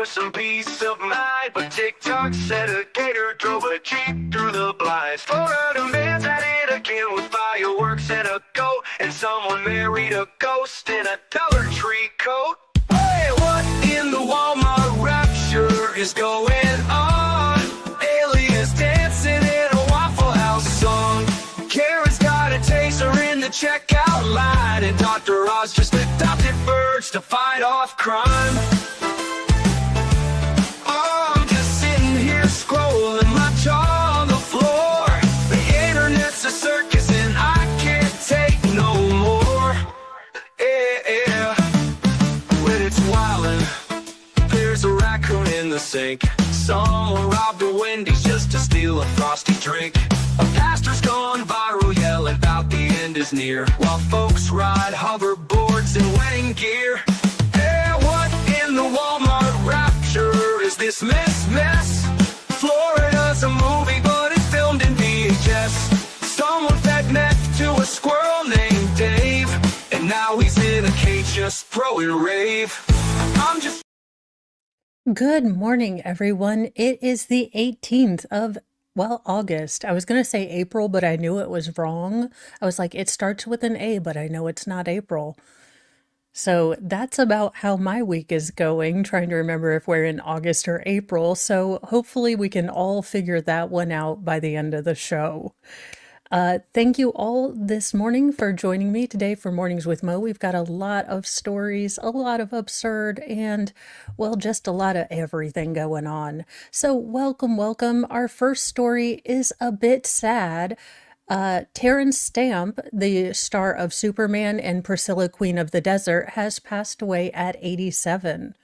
for some peace of mind. But TikTok said a gator drove a jeep through the blinds. Florida man's at it again with fireworks and a goat. And someone married a ghost in a Dollar Tree coat. Hey, what in the Walmart rapture is going on? Aliens dancing in a Waffle House song. Karen's got a taser in the checkout line. And Dr. Oz just adopted birds to fight off crime. Oh, I'm just sitting here scrolling, my jaw on the floor. The internet's a circus and I can't take no more. Yeah, when it's wildin', there's a raccoon in the sink. Someone robbed a Wendy's just to steal a frosty drink. A pastor's gone viral yelling about the end is near, while folks ride hoverboards in wedding gear. Hey, what in the Walmart rapture is this mess? Florida's a movie, but it's filmed in VHS. Someone fed meth to a squirrel named Dave, and now he's in a cage just throwing rave. I'm just... Good morning, everyone. It is the 18th of, August. I was going to say April, but I knew it was wrong. I was like, it starts with an A, but I know it's not April. So that's about how my week is going, trying to remember if we're in August or April. So hopefully we can all figure that one out by the end of the show. Thank you all this morning for joining me today for Mornings with Mo. We've got a lot of stories, a lot of absurd, and, well, just a lot of everything going on. So welcome. Our first story is a bit sad. Terrence Stamp, the star of Superman and Priscilla, Queen of the Desert, has passed away at 87.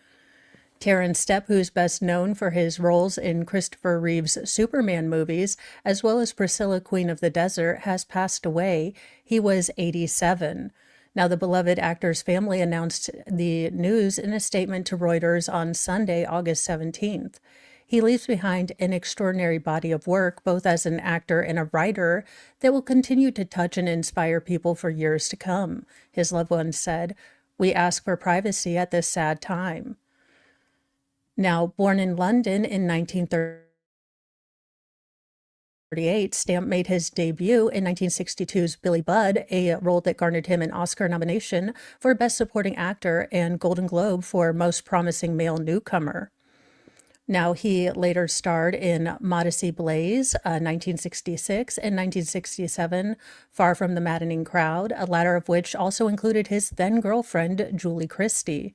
Terrence Stamp, who's best known for his roles in Christopher Reeve's Superman movies, as well as Priscilla, Queen of the Desert, has passed away. He was 87. Now, the beloved actor's family announced the news in a statement to Reuters on Sunday, August 17th. He leaves behind an extraordinary body of work, both as an actor and a writer, that will continue to touch and inspire people for years to come. His loved ones said, "We ask for privacy at this sad time." Now, born in London in 1938, Stamp made his debut in 1962's Billy Budd, a role that garnered him an Oscar nomination for Best Supporting Actor and Golden Globe for Most Promising Male Newcomer. Now, he later starred in Modesty Blaze, 1966, and 1967, Far from the Maddening Crowd, a latter of which also included his then-girlfriend, Julie Christie.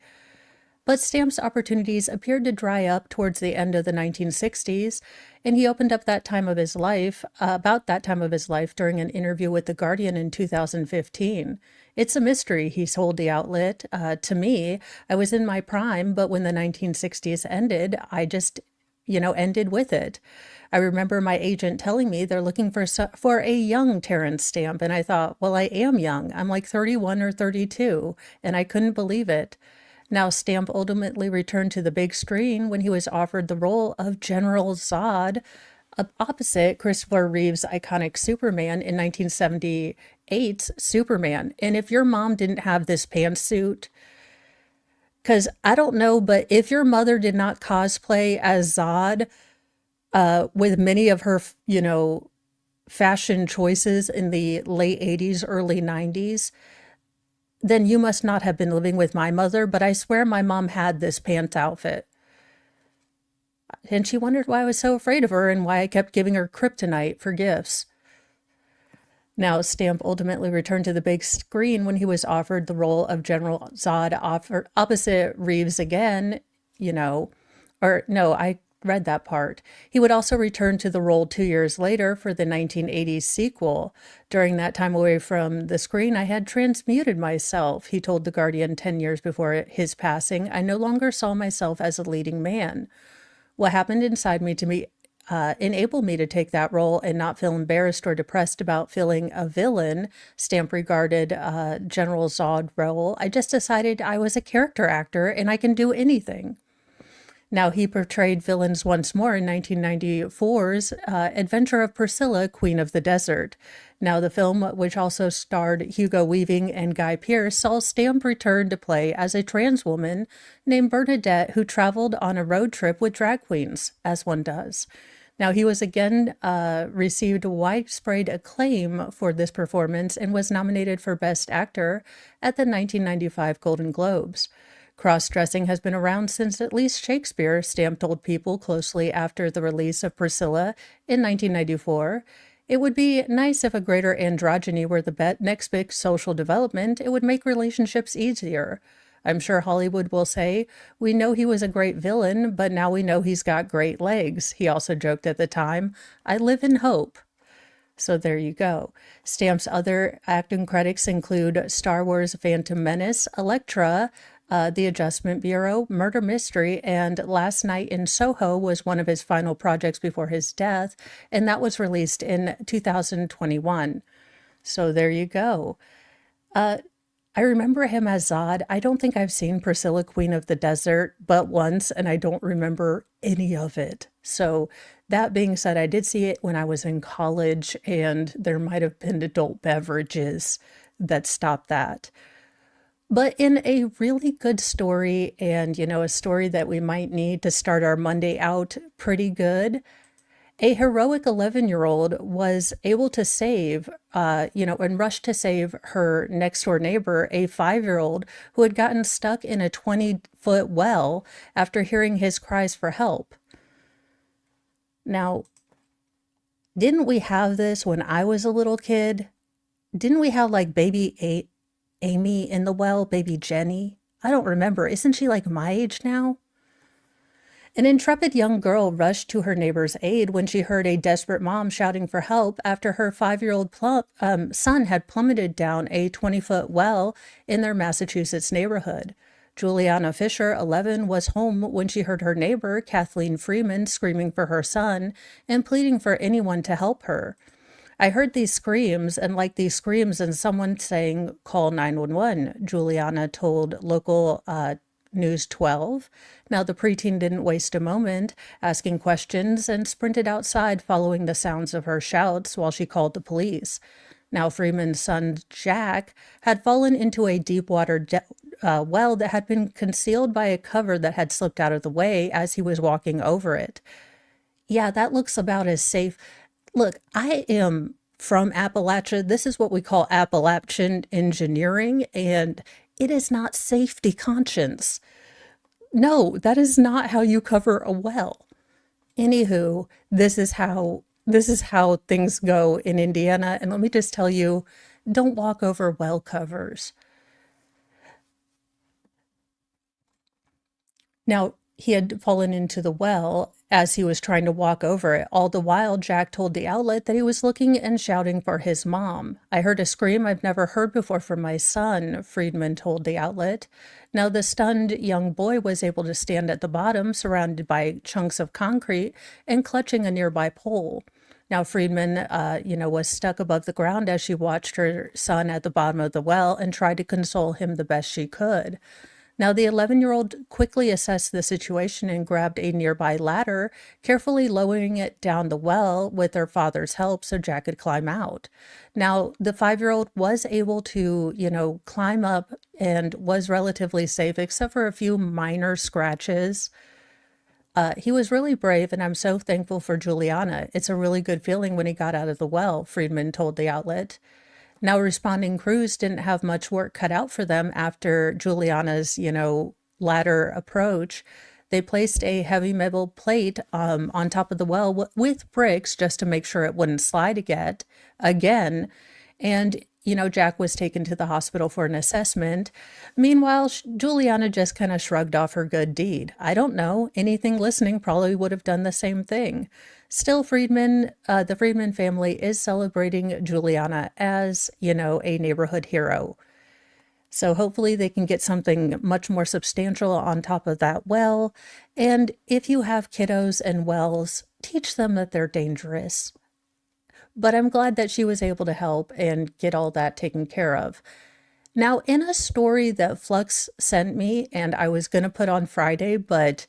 But Stamp's opportunities appeared to dry up towards the end of the 1960s, and he opened up about that time of his life, during an interview with The Guardian in 2015. "It's a mystery," he told the outlet. "To me, I was in my prime, but when the 1960s ended, I just, ended with it. I remember my agent telling me they're looking for a young Terrence Stamp, and I thought, well, I am young. I'm like 31 or 32, and I couldn't believe it." Now, Stamp ultimately returned to the big screen when he was offered the role of General Zod, opposite Christopher Reeve's iconic Superman in 1978's Superman. And if your mom didn't have this pantsuit, because I don't know, but if your mother did not cosplay as Zod, with many of her, fashion choices in the late 80s, early 90s, then you must not have been living with my mother, but I swear my mom had this pants outfit. And she wondered why I was so afraid of her and why I kept giving her kryptonite for gifts. Now, Stamp ultimately returned to the big screen when he was offered the role of General Zod opposite Reeves again, I read that part. He would also return to the role 2 years later for the 1980s sequel. "During that time away from the screen, I had transmuted myself," he told The Guardian 10 years before his passing. "I no longer saw myself as a leading man. What happened inside me to enable me to take that role and not feel embarrassed or depressed about feeling a villain," Stamp regarded General Zod role. "I just decided I was a character actor and I can do anything." Now, he portrayed villains once more in 1994's Adventure of Priscilla, Queen of the Desert. Now, the film, which also starred Hugo Weaving and Guy Pearce, saw Stamp return to play as a trans woman named Bernadette who traveled on a road trip with drag queens, as one does. Now, he was again received widespread acclaim for this performance and was nominated for Best Actor at the 1995 Golden Globes. Cross-dressing has been around since at least Shakespeare, Stamp told People closely after the release of Priscilla in 1994. It would be nice if a greater androgyny were the next big social development. It would make relationships easier. I'm sure Hollywood will say, we know he was a great villain, but now we know he's got great legs. He also joked at the time, I live in hope. So there you go. Stamp's other acting credits include Star Wars Phantom Menace, Elektra, The Adjustment Bureau, Murder Mystery, and Last Night in Soho was one of his final projects before his death, and that was released in 2021. So there you go. I remember him as Zod. I don't think I've seen Priscilla, Queen of the Desert but once, and I don't remember any of it. So that being said, I did see it when I was in college, and there might have been adult beverages that stopped that. But in a really good story, and a story that we might need to start our Monday out pretty good, a heroic 11-year-old was able to save, and rush to save her next door neighbor, a 5-year-old who had gotten stuck in a 20-foot well after hearing his cries for help. Now, didn't we have this when I was a little kid? Didn't we have like baby Amy in the well, baby Jenny? I don't remember. Isn't she like my age now? An intrepid young girl rushed to her neighbor's aid when she heard a desperate mom shouting for help after her 5-year-old son had plummeted down a 20-foot well in their Massachusetts neighborhood. Juliana Fisher, 11, was home when she heard her neighbor, Kathleen Freeman, screaming for her son and pleading for anyone to help her. I heard these screams and like these screams and someone saying, call 911, Juliana told local News 12. Now, the preteen didn't waste a moment asking questions and sprinted outside following the sounds of her shouts while she called the police. Now, Freeman's son, Jack, had fallen into a deep water well that had been concealed by a cover that had slipped out of the way as he was walking over it. Yeah, that looks about as safe. Look, I am from Appalachia. This is what we call Appalachian engineering, and it is not safety conscious. No, that is not how you cover a well. Anywho, this is how things go in Indiana, and let me just tell you, don't walk over well covers. Now, he had fallen into the well as he was trying to walk over it. All the while, Jack told the outlet that he was looking and shouting for his mom. I heard a scream I've never heard before from my son, Friedman told the outlet. Now, the stunned young boy was able to stand at the bottom, surrounded by chunks of concrete and clutching a nearby pole. Now, Friedman, was stuck above the ground as she watched her son at the bottom of the well and tried to console him the best she could. Now, the 11-year-old quickly assessed the situation and grabbed a nearby ladder, carefully lowering it down the well with her father's help so Jack could climb out. Now, the 5-year-old was able to, climb up and was relatively safe, except for a few minor scratches. He was really brave, and I'm so thankful for Juliana. It's a really good feeling when he got out of the well, Friedman told the outlet. Now, responding crews didn't have much work cut out for them after Juliana's, ladder approach. They placed a heavy metal plate on top of the well with bricks just to make sure it wouldn't slide again. And, Jack was taken to the hospital for an assessment. Meanwhile, Juliana just kind of shrugged off her good deed. I don't know. Anything listening probably would have done the same thing. Still, the Friedman family is celebrating Juliana as, a neighborhood hero. So hopefully they can get something much more substantial on top of that well. And if you have kiddos and wells, teach them that they're dangerous. But I'm glad that she was able to help and get all that taken care of. Now, in a story that Flux sent me and I was going to put on Friday, but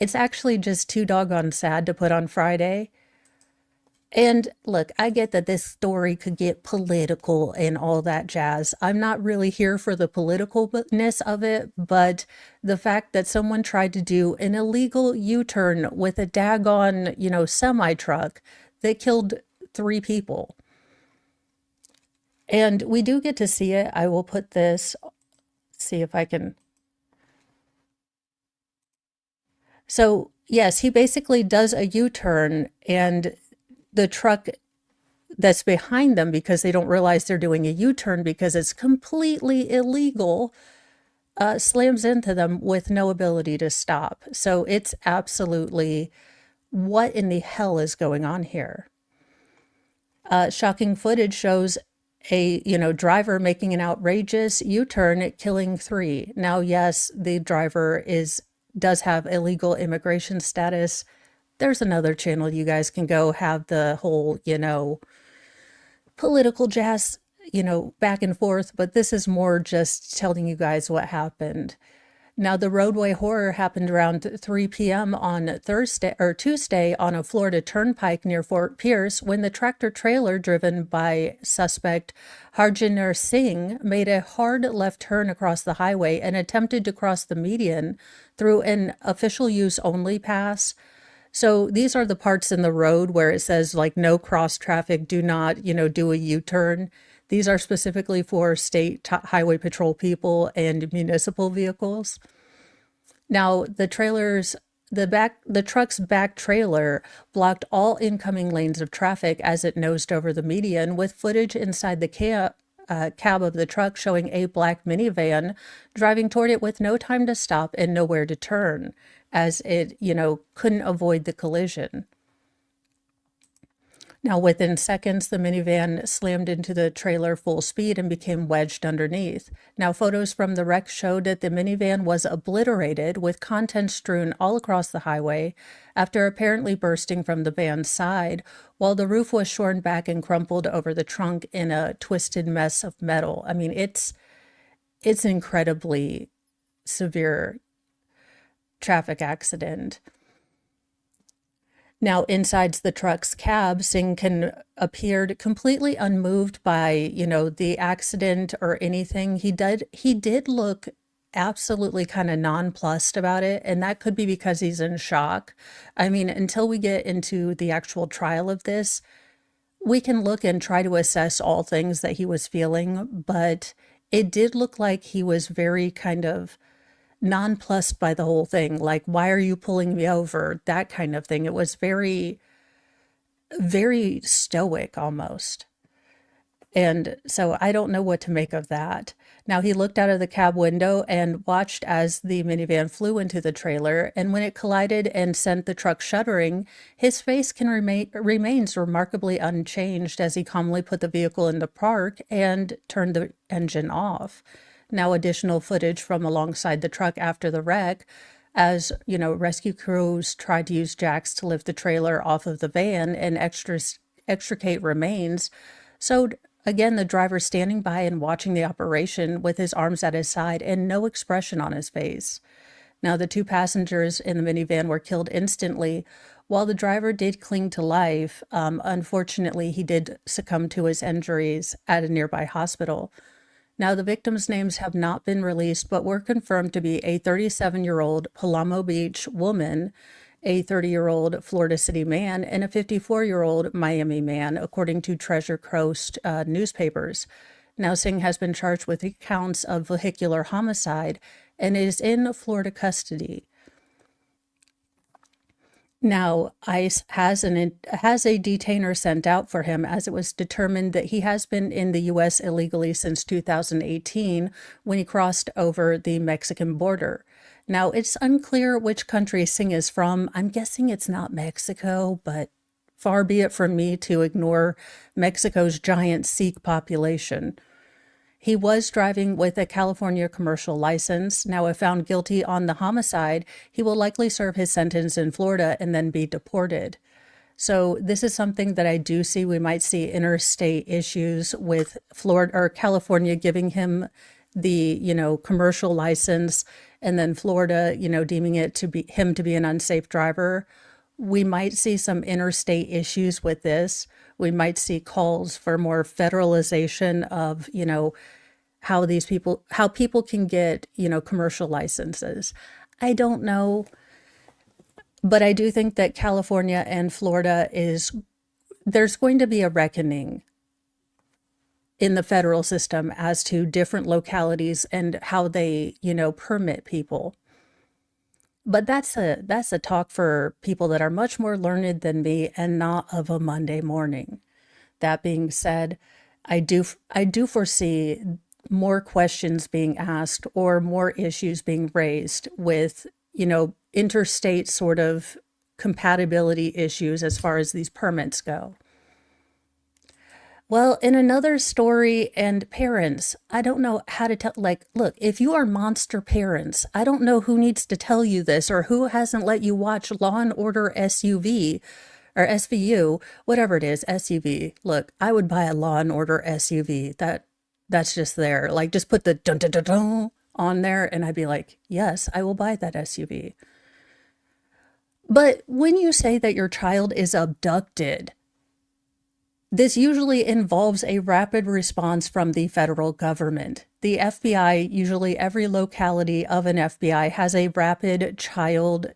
It's actually just too doggone sad to put on Friday. And look, I get that this story could get political and all that jazz. I'm not really here for the politicalness of it, but the fact that someone tried to do an illegal U-turn with a daggone, semi truck that killed 3 people. And we do get to see it. I will put this, see if I can. So, yes, he basically does a U-turn, and the truck that's behind them, because they don't realize they're doing a U-turn because it's completely illegal, slams into them with no ability to stop. So it's absolutely, what in the hell is going on here? Shocking footage shows a driver making an outrageous U-turn, killing 3. Now, yes, the driver does have illegal immigration status. There's another channel you guys can go have the whole, political jazz, back and forth, but this is more just telling you guys what happened. Now, the roadway horror happened around 3 p.m. on Tuesday on a Florida turnpike near Fort Pierce when the tractor trailer driven by suspect Harjinder Singh made a hard left turn across the highway and attempted to cross the median through an official use only pass. So these are the parts in the road where it says like no cross traffic, do not, do a U-turn. These are specifically for state highway patrol people and municipal vehicles. Now, the truck's back trailer blocked all incoming lanes of traffic as it nosed over the median, with footage inside the cab of the truck showing a black minivan driving toward it with no time to stop and nowhere to turn, as it, couldn't avoid the collision. Now, within seconds, the minivan slammed into the trailer full speed and became wedged underneath. Now, photos from the wreck showed that the minivan was obliterated with contents strewn all across the highway after apparently bursting from the van's side, while the roof was shorn back and crumpled over the trunk in a twisted mess of metal. I mean, it's incredibly severe traffic accident. Now, inside the truck's cab, Singh appeared completely unmoved by, the accident or anything. He did look absolutely kind of nonplussed about it, and that could be because he's in shock. I mean, until we get into the actual trial of this, we can look and try to assess all things that he was feeling, but it did look like he was very kind of nonplussed by the whole thing. Like, why are you pulling me over? That kind of thing. It was very, very stoic almost. And so I don't know what to make of that. Now, he looked out of the cab window and watched as the minivan flew into the trailer. And when it collided and sent the truck shuddering, his face remains remarkably unchanged as he calmly put the vehicle into park and turned the engine off. Now, additional footage from alongside the truck after the wreck, as rescue crews tried to use jacks to lift the trailer off of the van and extricate remains. So again, the driver standing by and watching the operation with his arms at his side and no expression on his face. Now, the 2 passengers in the minivan were killed instantly, while the driver did cling to life. Unfortunately, he did succumb to his injuries at a nearby hospital. Now, the victims' names have not been released, but were confirmed to be a 37-year-old Palamo Beach woman, a 30-year-old Florida City man, and a 54-year-old Miami man, according to Treasure Coast newspapers. Now, Singh has been charged with counts of vehicular homicide and is in Florida custody. Now, ICE has a detainer sent out for him, as it was determined that he has been in the U.S. illegally since 2018 when he crossed over the Mexican border. Now, it's unclear which country Singh is from. I'm guessing it's not Mexico, but far be it from me to ignore Mexico's giant Sikh population. He was driving with a California commercial license. Now, if found guilty on the homicide, he will likely serve his sentence in Florida and then be deported. So this is something that I do see. We might see interstate issues with Florida or California giving him the, commercial license and then Florida, deeming it to be him to be an unsafe driver, we might see some interstate issues with this. We might see calls for more federalization of, how people can get, commercial licenses. I don't know, but I do think that California and Florida there's going to be a reckoning in the federal system as to different localities and how they, permit people. But that's a talk for people that are much more learned than me and not of a Monday morning. That being said, I do foresee more questions being asked or more issues being raised with, interstate sort of compatibility issues as far as these permits go. Well, in another story, and parents, I don't know how to tell, look, if you are monster parents, I don't know who needs to tell you this or who hasn't let you watch Law and Order SUV or SVU, whatever it is, SUV. Look, I would buy a Law and Order SUV. That's just there. Like, just put the dun dun dun dun on there and I'd be like, yes, I will buy that SUV. But when you say that your child is abducted, this usually involves a rapid response from the federal government. The FBI, usually every locality of an FBI has a rapid child,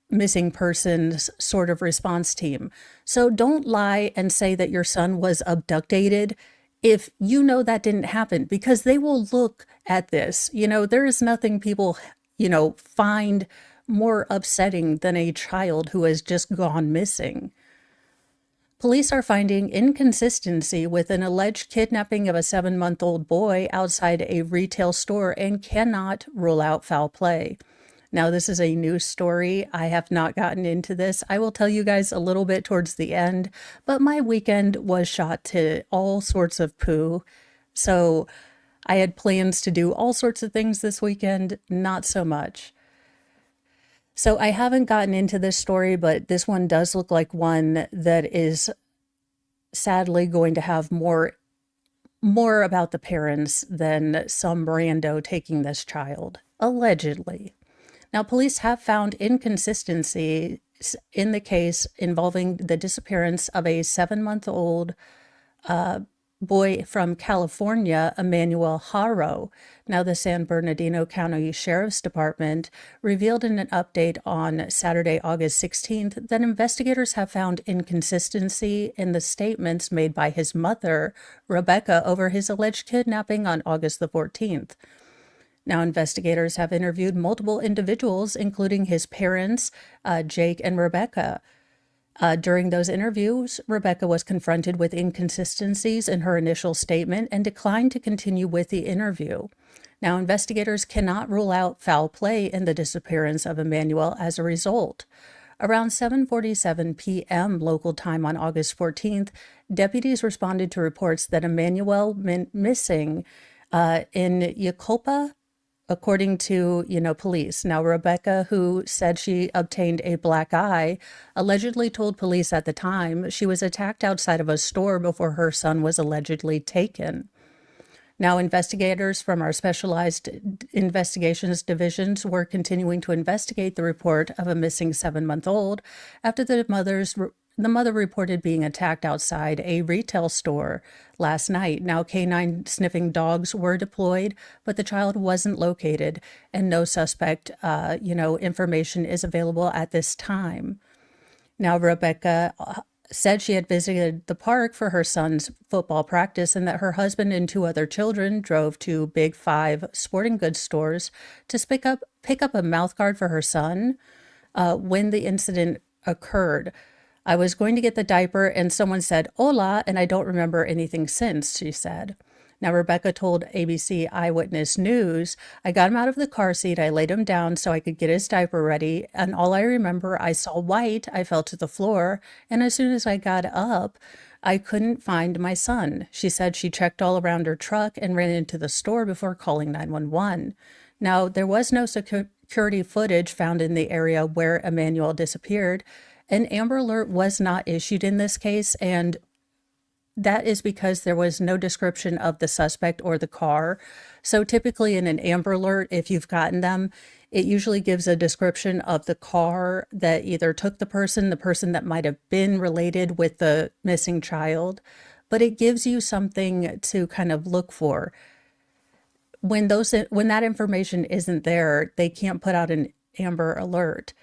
missing persons sort of response team. So don't lie and say that your son was abducted if you know that didn't happen, because they will look at this. There is nothing people, find more upsetting than a child who has just gone missing. Police are finding inconsistency with an alleged kidnapping of a 7-month-old boy outside a retail store and cannot rule out foul play. Now, this is a news story. I have not gotten into this. I will tell you guys a little bit towards the end, but my weekend was shot to all sorts of poo. So I had plans to do all sorts of things this weekend, not so much. So I haven't gotten into this story, but this one does look like one that is sadly going to have more about the parents than some rando taking this child, allegedly. Now, police have found inconsistency in the case involving the disappearance of a 7-month-old boy from California, Emmanuel Haro. Now, the San Bernardino County Sheriff's Department revealed in an update on Saturday, August 16th, that investigators have found inconsistency in the statements made by his mother, Rebecca, over his alleged kidnapping on August the 14th. Now, investigators have interviewed multiple individuals, including his parents, Jake and Rebecca. During those interviews, Rebecca was confronted with inconsistencies in her initial statement and declined to continue with the interview. Now, investigators cannot rule out foul play in the disappearance of Emmanuel as a result. Around 7:47 p.m. local time on August 14th, deputies responded to reports that Emmanuel went missing in Yacopa, according to, police. Now, Rebecca, who said she obtained a black eye, allegedly told police at the time she was attacked outside of a store before her son was allegedly taken. Now, investigators from our specialized investigations divisions were continuing to investigate the report of a missing 7-month-old after the mother reported being attacked outside a retail store last night. Now, canine sniffing dogs were deployed, but the child wasn't located, and no suspect, information is available at this time. Now, Rebecca said she had visited the park for her son's football practice and that her husband and 2 other children drove to Big 5 sporting goods stores to pick up a mouthguard for her son when the incident occurred. I was going to get the diaper and someone said, "Hola," and I don't remember anything since, she said. Now, Rebecca told ABC Eyewitness News, "I got him out of the car seat. I laid him down so I could get his diaper ready. And all I remember, I saw white. I fell to the floor. And as soon as I got up, I couldn't find my son." She said she checked all around her truck and ran into the store before calling 911. Now, there was no security footage found in the area where Emmanuel disappeared. An Amber Alert was not issued in this case, and That is because there was no description of the suspect or the car. So typically in an Amber Alert, if you've gotten them, it usually gives a description of the car that either took the person that might have been related with the missing child, but it gives you something to kind of look for. When that information isn't there, they can't put out an Amber Alert.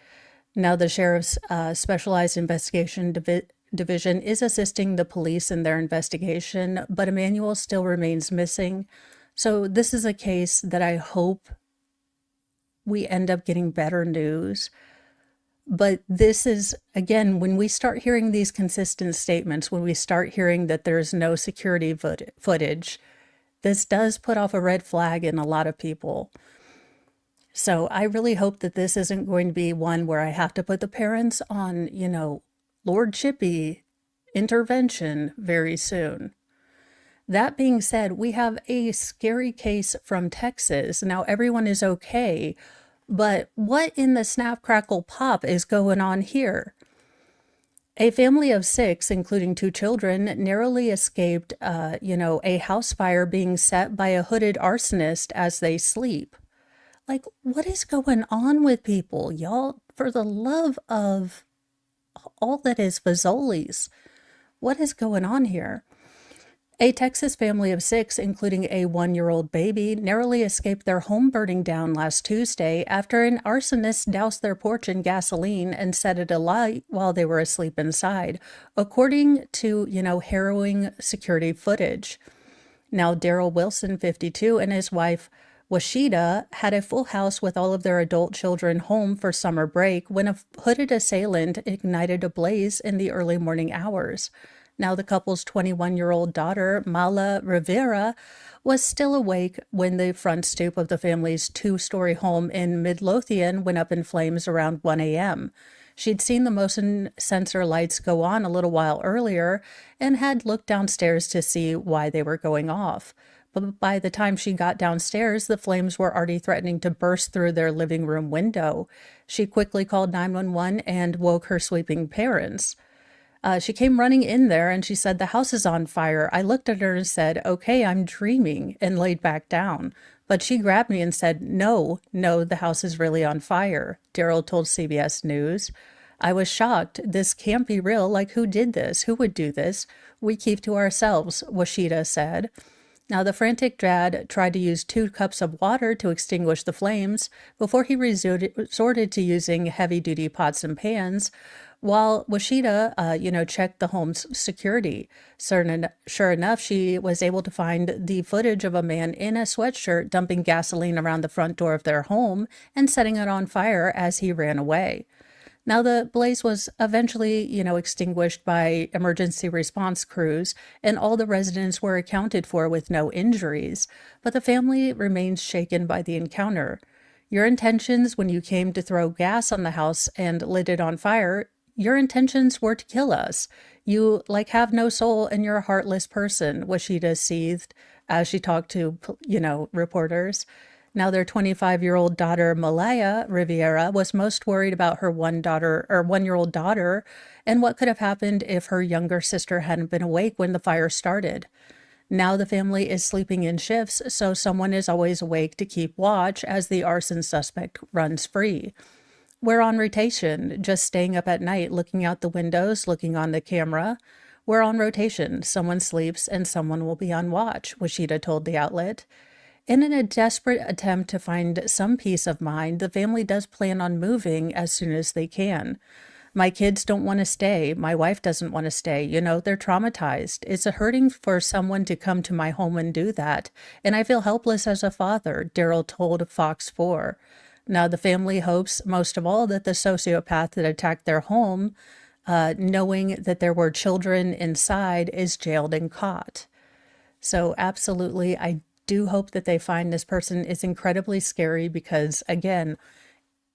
Now, the sheriff's specialized investigation division is assisting the police in their investigation, but Emmanuel still remains missing. So this is a case that I hope we end up getting better news. But this is, again, when we start hearing these consistent statements, when we start hearing that there's no security footage, this does put off a red flag in a lot of people. So I really hope that this isn't going to be one where I have to put the parents on, Lord Chippy intervention very soon. That being said, we have a scary case from Texas. Now, everyone is okay, but what in the snap, crackle, pop is going on here? A family of 6, including 2 children, narrowly escaped, a house fire being set by a hooded arsonist as they sleep. Like, what is going on with people, y'all? For the love of all that is Fazoli's, what is going on here? A Texas family of 6, including a 1-year-old baby, narrowly escaped their home burning down last Tuesday after an arsonist doused their porch in gasoline and set it alight while they were asleep inside, according to, harrowing security footage. Now, Daryl Wilson, 52, and his wife, Washida, had a full house with all of their adult children home for summer break when a hooded assailant ignited a blaze in the early morning hours. Now, the couple's 21-year-old daughter, Mala Rivera, was still awake when the front stoop of the family's 2-story home in Midlothian went up in flames around 1 a.m. She'd seen the motion sensor lights go on a little while earlier and had looked downstairs to see why they were going off. But by the time she got downstairs, the flames were already threatening to burst through their living room window. She quickly called 911 and woke her sleeping parents. She came running in there and she said, "The house is on fire." I looked at her and said, "Okay, I'm dreaming," and laid back down. But she grabbed me and said, no, the house is really on fire," Daryl told CBS News. "I was shocked. This can't be real. Like, who did this? Who would do this? We keep to ourselves," Washida said. Now, the frantic dad tried to use 2 cups of water to extinguish the flames before he resorted to using heavy-duty pots and pans, while Washida, checked the home's security. Sure enough, she was able to find the footage of a man in a sweatshirt dumping gasoline around the front door of their home and setting it on fire as he ran away. Now, the blaze was eventually, extinguished by emergency response crews, and all the residents were accounted for with no injuries, but the family remains shaken by the encounter. Your intentions when you came to throw gas on the house and lit it on fire, your intentions were to kill us. You, have no soul and you're a heartless person, Washida seethed as she talked to, reporters. Now, their 25-year-old daughter, Malaya Riviera, was most worried about her 1-year-old daughter and what could have happened if her younger sister hadn't been awake when the fire started. Now the family is sleeping in shifts, so someone is always awake to keep watch as the arson suspect runs free. "We're on rotation, just staying up at night, looking out the windows, looking on the camera. We're on rotation. Someone sleeps and someone will be on watch," Washida told the outlet. And in a desperate attempt to find some peace of mind, the family does plan on moving as soon as they can. "My kids don't want to stay. My wife doesn't want to stay. They're traumatized. It's hurting for someone to come to my home and do that. And I feel helpless as a father," Daryl told Fox 4. Now, the family hopes most of all that the sociopath that attacked their home, knowing that there were children inside, is jailed and caught. So absolutely, I do hope that they find this person. Is incredibly scary because, again,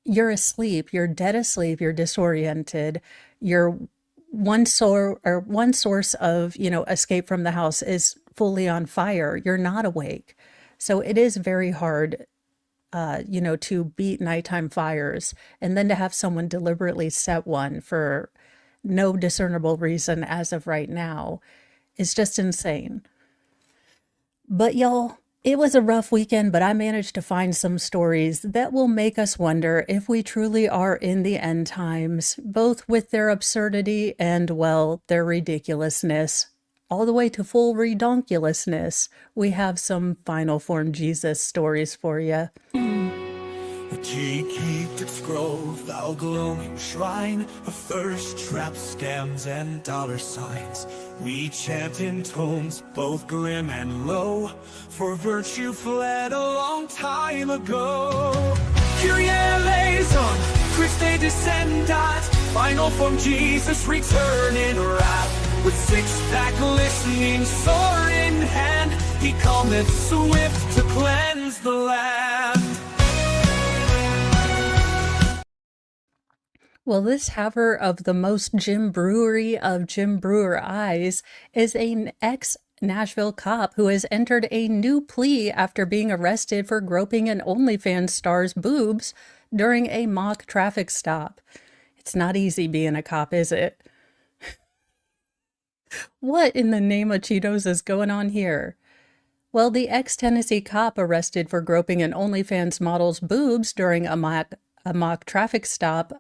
you're asleep, you're dead asleep, you're disoriented, your one source of, escape from the house is fully on fire. You're not awake. So it is very hard, to beat nighttime fires and then to have someone deliberately set one for no discernible reason as of right now. is just insane. But y'all, it was a rough weekend, but I managed to find some stories that will make us wonder if we truly are in the end times, both with their absurdity and, well, their ridiculousness. All the way to full redonkulousness. We have some final form Jesus stories for you. The key keep its grove, thou glowing shrine of thirst traps, scams, and dollar signs. We chant in tones both grim and low, for virtue fled a long time ago. Kyrie eleison, Christe descendat, final form Jesus return in wrath. With six-pack listening, sword in hand, he cometh swift to cleanse the land. Well, this haver of the most Jim Brewery of Jim Brewer eyes is an ex-Nashville cop who has entered a new plea after being arrested for groping an OnlyFans star's boobs during a mock traffic stop. It's not easy being a cop, is it? What in the name of Cheetos is going on here? Well, the ex-Tennessee cop arrested for groping an OnlyFans model's boobs during a mock traffic stop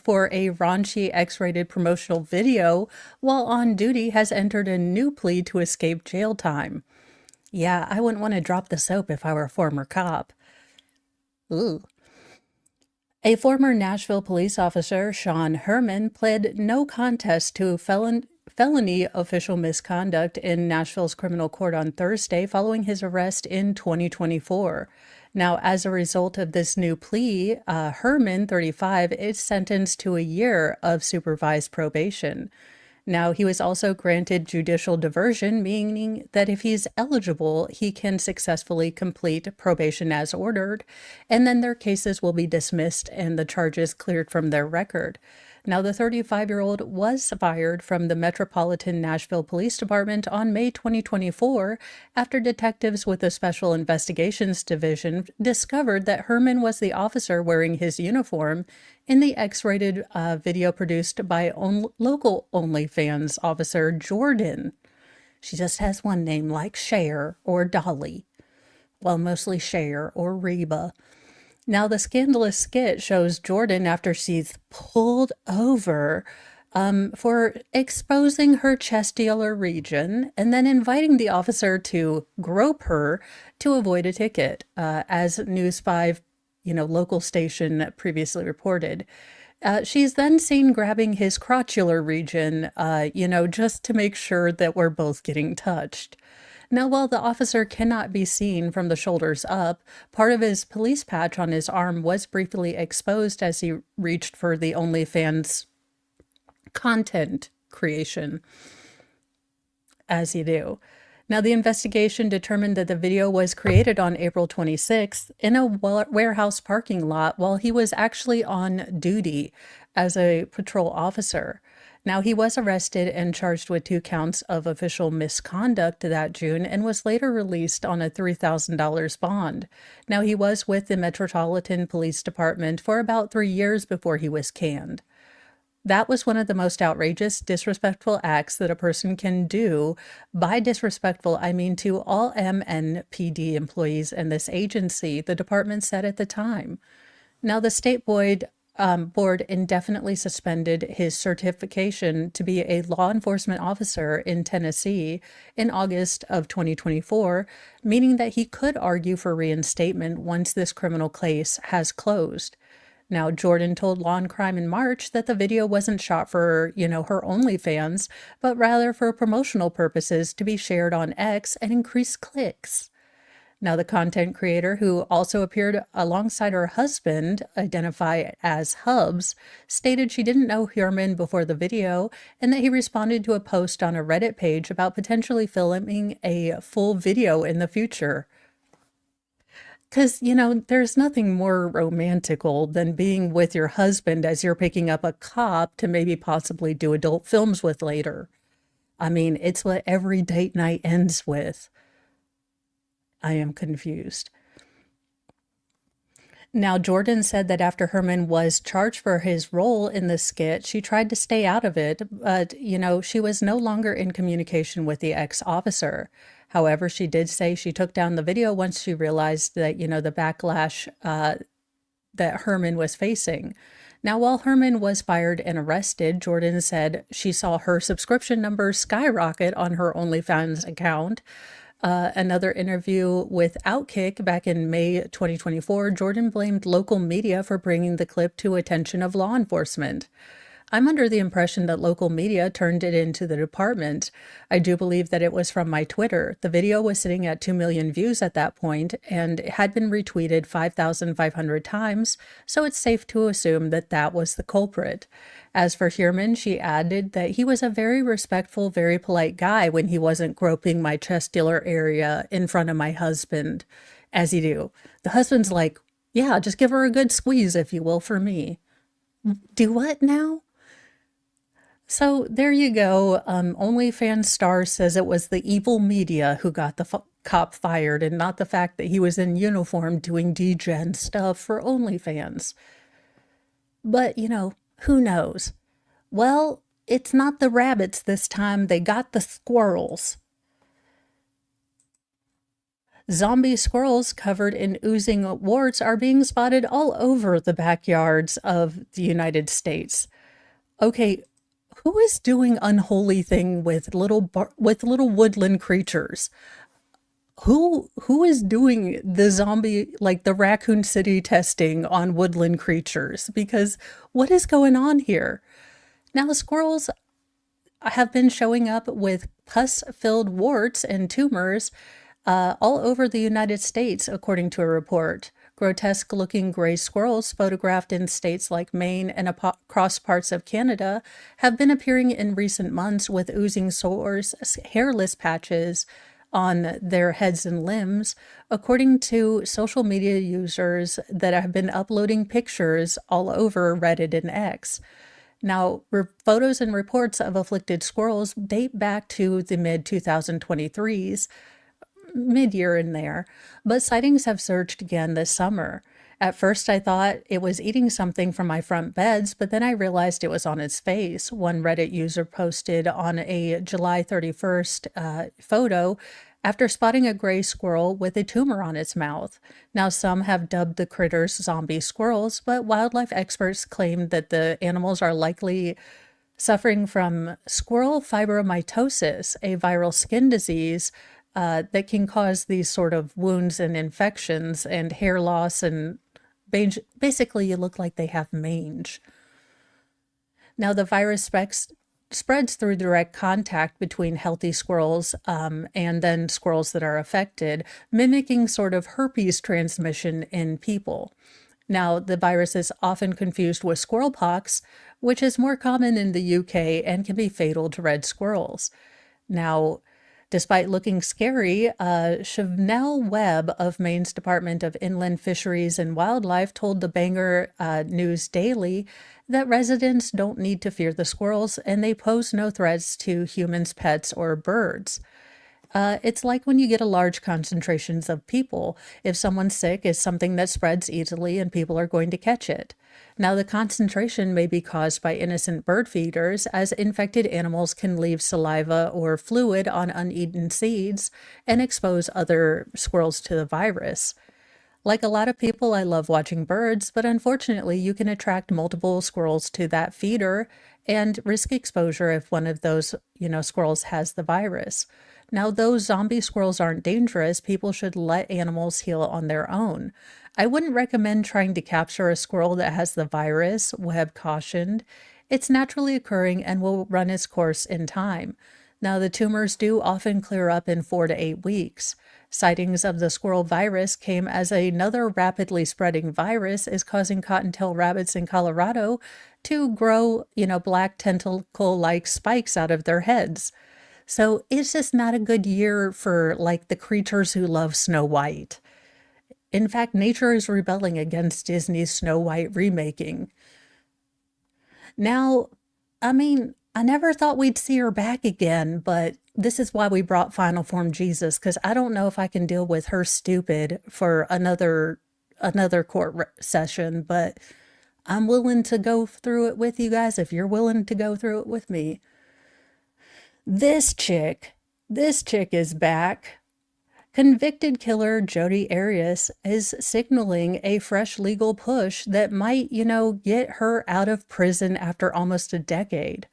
for a raunchy X-rated promotional video while on duty has entered a new plea to escape jail time. Yeah, I wouldn't want to drop the soap if I were a former cop. Ooh. A former Nashville police officer, Sean Herman, pled no contest to felony official misconduct in Nashville's criminal court on Thursday following his arrest in 2024. Now, as a result of this new plea, Herman, 35, is sentenced to a year of supervised probation. Now, he was also granted judicial diversion, meaning that if he's eligible, he can successfully complete probation as ordered, and then their cases will be dismissed and the charges cleared from their record. Now, the 35-year-old was fired from the Metropolitan Nashville Police Department on May 2024 after detectives with the Special Investigations Division discovered that Herman was the officer wearing his uniform in the X-rated video produced by local OnlyFans officer Jordan. She just has one name, like Cher or Dolly. Well, mostly Cher or Reba. Now, the scandalous skit shows Jordan after she's pulled over for exposing her chesticular region and then inviting the officer to grope her to avoid a ticket, as News 5, local station previously reported. She's then seen grabbing his crotchular region, just to make sure that we're both getting touched. Now, while the officer cannot be seen from the shoulders up, part of his police patch on his arm was briefly exposed as he reached for the OnlyFans content creation, as you do. Now, the investigation determined that the video was created on April 26th in a warehouse parking lot while he was actually on duty as a patrol officer. Now, he was arrested and charged with 2 counts of official misconduct that June and was later released on a $3,000 bond. Now, he was with the Metropolitan Police Department for about 3 years before he was canned. That was one of the most outrageous, disrespectful acts that a person can do. By disrespectful, I mean to all MNPD employees in this agency, the department said at the time. Now, the state board indefinitely suspended his certification to be a law enforcement officer in Tennessee in August of 2024, meaning that he could argue for reinstatement once this criminal case has closed. Now, Jordan told Law and Crime in March that the video wasn't shot for, her OnlyFans, but rather for promotional purposes to be shared on X and increase clicks. Now, the content creator, who also appeared alongside her husband, identified as Hubs, stated she didn't know Herman before the video and that he responded to a post on a Reddit page about potentially filming a full video in the future. Because, there's nothing more romantical than being with your husband as you're picking up a cop to maybe possibly do adult films with later. I mean, it's what every date night ends with. I am confused. Now, Jordan said that after Herman was charged for his role in the skit, she tried to stay out of it, but, she was no longer in communication with the ex-officer. However, she did say she took down the video once she realized that, the backlash that Herman was facing. Now, while Herman was fired and arrested, Jordan said she saw her subscription numbers skyrocket on her OnlyFans account. Another interview with Outkick back in May 2024, Jordan blamed local media for bringing the clip to attention of law enforcement. I'm under the impression that local media turned it into the department. I do believe that it was from my Twitter. The video was sitting at 2 million views at that point, and it had been retweeted 5,500 times, so it's safe to assume that that was the culprit. As for Herman, she added that he was a very respectful, very polite guy when he wasn't groping my chesticular area in front of my husband, as he do. The husband's like, yeah, just give her a good squeeze, if you will, for me. Do what now? So there you go. OnlyFans star says it was the evil media who got the cop fired and not the fact that he was in uniform doing degen stuff for OnlyFans. But, who knows? Well, it's not the rabbits this time. They got the squirrels. Zombie squirrels covered in oozing warts are being spotted all over the backyards of the United States. Okay, who is doing unholy thing with little woodland creatures? Who is doing the zombie, like the Raccoon City testing on woodland creatures? Because what is going on here? Now, the squirrels have been showing up with pus-filled warts and tumors all over the United States, according to a report. Grotesque-looking gray squirrels photographed in states like Maine and across parts of Canada have been appearing in recent months with oozing sores, hairless patches on their heads and limbs, according to social media users that have been uploading pictures all over Reddit and X. Now, photos and reports of afflicted squirrels date back to the mid-2023s, mid-year in there, but sightings have surged again this summer. At first, I thought it was eating something from my front beds, but then I realized it was on its face. One Reddit user posted on a July 31st photo after spotting a gray squirrel with a tumor on its mouth. Now, some have dubbed the critters zombie squirrels, but wildlife experts claim that the animals are likely suffering from squirrel fibromatosis, a viral skin disease that can cause these sort of wounds and infections and hair loss, and basically you look like they have mange. Now, the virus spreads through direct contact between healthy squirrels and then squirrels that are affected, mimicking sort of herpes transmission in people. Now, the virus is often confused with squirrel pox, which is more common in the UK and can be fatal to red squirrels. Now, despite looking scary, Chevnell Webb of Maine's Department of Inland Fisheries and Wildlife told the Bangor News Daily that residents don't need to fear the squirrels and they pose no threats to humans, pets, or birds. It's like when you get a large concentrations of people. If someone's sick, it's something that spreads easily and people are going to catch it. Now, the concentration may be caused by innocent bird feeders, as infected animals can leave saliva or fluid on uneaten seeds and expose other squirrels to the virus. Like a lot of people, I love watching birds, but unfortunately, you can attract multiple squirrels to that feeder and risk exposure if one of those, squirrels has the virus. Now, though zombie squirrels aren't dangerous, people should let animals heal on their own. I wouldn't recommend trying to capture a squirrel that has the virus, Webb cautioned. It's naturally occurring and will run its course in time. Now, the tumors do often clear up in 4 to 8 weeks. Sightings of the squirrel virus came as another rapidly spreading virus is causing cottontail rabbits in Colorado to grow, black tentacle-like spikes out of their heads. So it's just not a good year for the creatures who love Snow White. In fact, nature is rebelling against Disney's Snow White remaking. Now, I never thought we'd see her back again, but this is why we brought Final Form Jesus, because I don't know if I can deal with her stupid for another another session, but I'm willing to go through it with you guys if you're willing to go through it with me. This chick is back. Convicted killer Jodi Arias is signaling a fresh legal push that might, get her out of prison after almost a decade.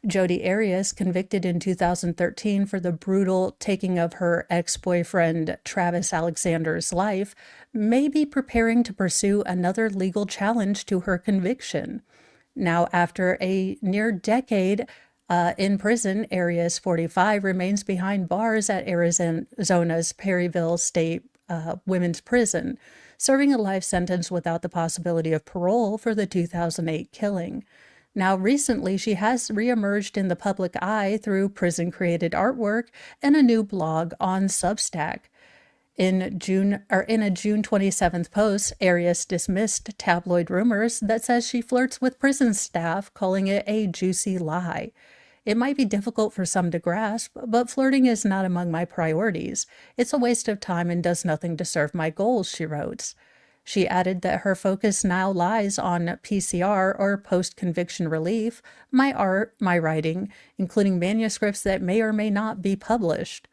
Jodi Arias, convicted in 2013 for the brutal taking of her ex-boyfriend Travis Alexander's life, may be preparing to pursue another legal challenge to her conviction. Now, after a near decade in prison, Arias, 45, remains behind bars at Arizona's Perryville State Women's Prison, serving a life sentence without the possibility of parole for the 2008 killing. Now, recently, she has reemerged in the public eye through prison-created artwork and a new blog on Substack. In a June 27th post, Arias dismissed tabloid rumors that says she flirts with prison staff, calling it a juicy lie. It might be difficult for some to grasp, but flirting is not among my priorities. It's a waste of time and does nothing to serve my goals, she wrote. She added that her focus now lies on PCR, or post-conviction relief, my art, my writing, including manuscripts that may or may not be published.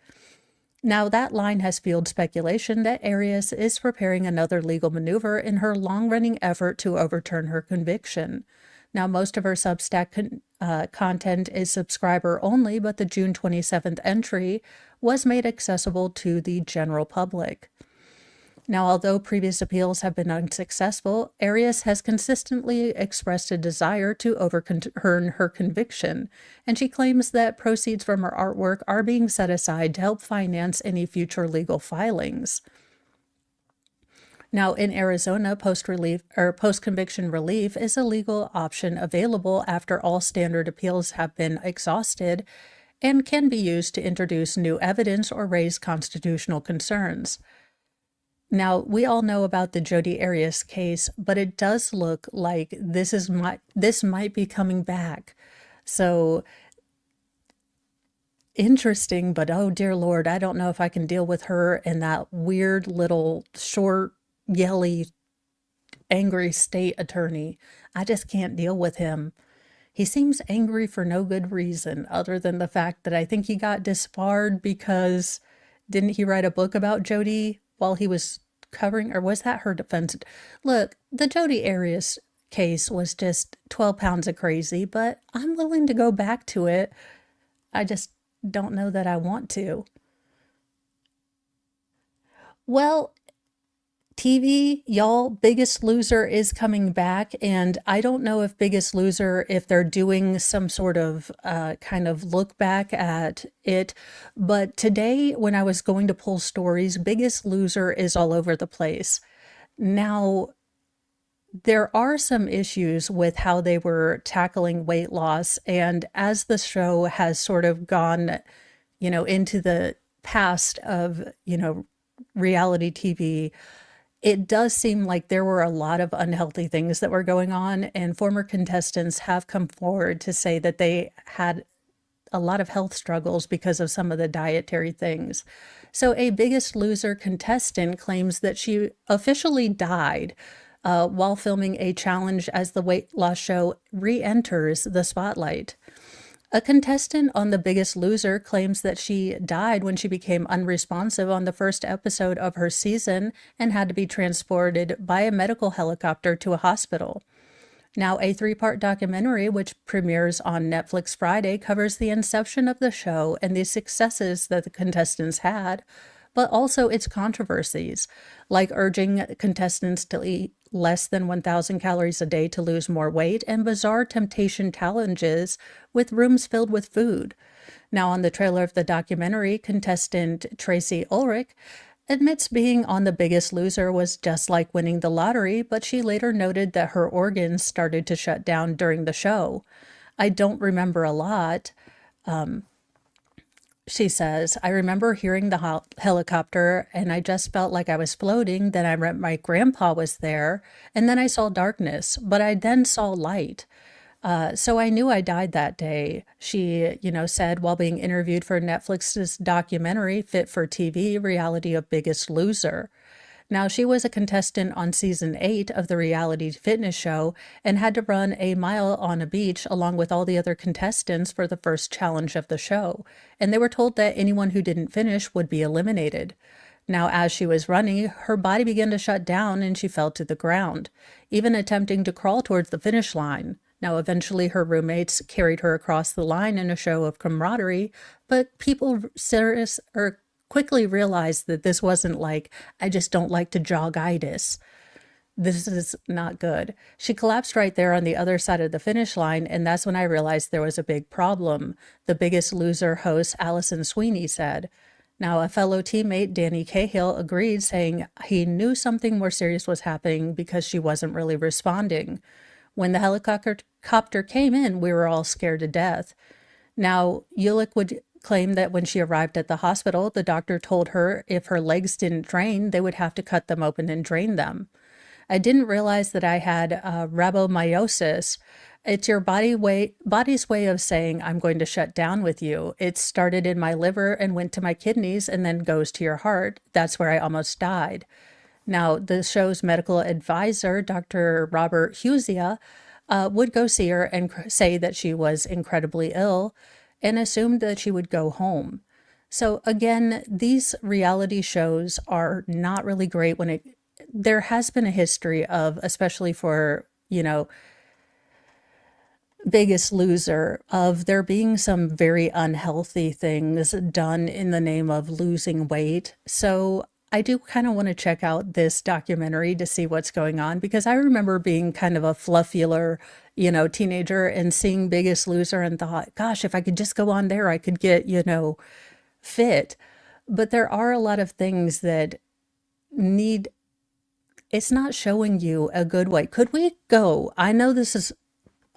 Now, that line has fueled speculation that Arias is preparing another legal maneuver in her long-running effort to overturn her conviction. Now, most of her Substack content is subscriber only, but the June 27th entry was made accessible to the general public. Now, although previous appeals have been unsuccessful, Arias has consistently expressed a desire to overturn her conviction, and she claims that proceeds from her artwork are being set aside to help finance any future legal filings. Now, in Arizona, post-conviction relief is a legal option available after all standard appeals have been exhausted and can be used to introduce new evidence or raise constitutional concerns. Now, we all know about the Jodi Arias case, but it does look like this might be coming back. So interesting, but oh dear Lord, I don't know if I can deal with her and that weird little short, yelly, angry state attorney. I just can't deal with him. He seems angry for no good reason other than the fact that I think he got disbarred because didn't he write a book about Jodi while he was covering, or was that her defense? Look, the Jodi Arias case was just 12 pounds of crazy, but I'm willing to go back to it. I just don't know that I want to. Well, TV, y'all, Biggest Loser is coming back, and I don't know if Biggest Loser, if they're doing some sort of kind of look back at it, but today when I was going to pull stories, Biggest Loser is all over the place. Now, there are some issues with how they were tackling weight loss, and as the show has sort of gone, into the past of, reality TV, it does seem like there were a lot of unhealthy things that were going on, and former contestants have come forward to say that they had a lot of health struggles because of some of the dietary things. So a Biggest Loser contestant claims that she officially died while filming a challenge as the weight loss show re-enters the spotlight. A contestant on The Biggest Loser claims that she died when she became unresponsive on the first episode of her season and had to be transported by a medical helicopter to a hospital. Now, a 3-part documentary, which premieres on Netflix Friday, covers the inception of the show and the successes that the contestants had, but also its controversies, like urging contestants to eat less than 1,000 calories a day to lose more weight, and bizarre temptation challenges with rooms filled with food. Now, on the trailer of the documentary, contestant Tracy Ulrich admits being on The Biggest Loser was just like winning the lottery, but she later noted that her organs started to shut down during the show. I don't remember a lot. She says, I remember hearing the helicopter and I just felt like I was floating. Then I read my grandpa was there and then I saw darkness, but I then saw light. So I knew I died that day, she, said while being interviewed for Netflix's documentary, Fit for TV, Reality of Biggest Loser. Now, she was a contestant on season 8 of the reality fitness show and had to run a mile on a beach along with all the other contestants for the first challenge of the show. And they were told that anyone who didn't finish would be eliminated. Now, as she was running, her body began to shut down and she fell to the ground, even attempting to crawl towards the finish line. Now, eventually, her roommates carried her across the line in a show of camaraderie, but people quickly realized that this wasn't like, I just don't like to jog-itis. This is not good. She collapsed right there on the other side of the finish line, and that's when I realized there was a big problem, the Biggest Loser host Allison Sweeney said. Now, a fellow teammate, Danny Cahill, agreed, saying he knew something more serious was happening because she wasn't really responding. When the helicopter came in, we were all scared to death. Now, Ulick would claim that when she arrived at the hospital, the doctor told her if her legs didn't drain, they would have to cut them open and drain them. I didn't realize that I had rhabdomyosis. It's your body's way of saying, I'm going to shut down with you. It started in my liver and went to my kidneys and then goes to your heart. That's where I almost died. Now, the show's medical advisor, Dr. Robert Huzia, would go see her and say that she was incredibly ill and assumed that she would go home. So again, these reality shows are not really great there has been a history of, especially for, Biggest Loser, of there being some very unhealthy things done in the name of losing weight. So I do kind of want to check out this documentary to see what's going on, because I remember being kind of a fluffular, teenager and seeing Biggest Loser and thought, gosh, if I could just go on there, I could get, fit. But there are a lot of things that it's not showing you a good way. Could we go? I know this is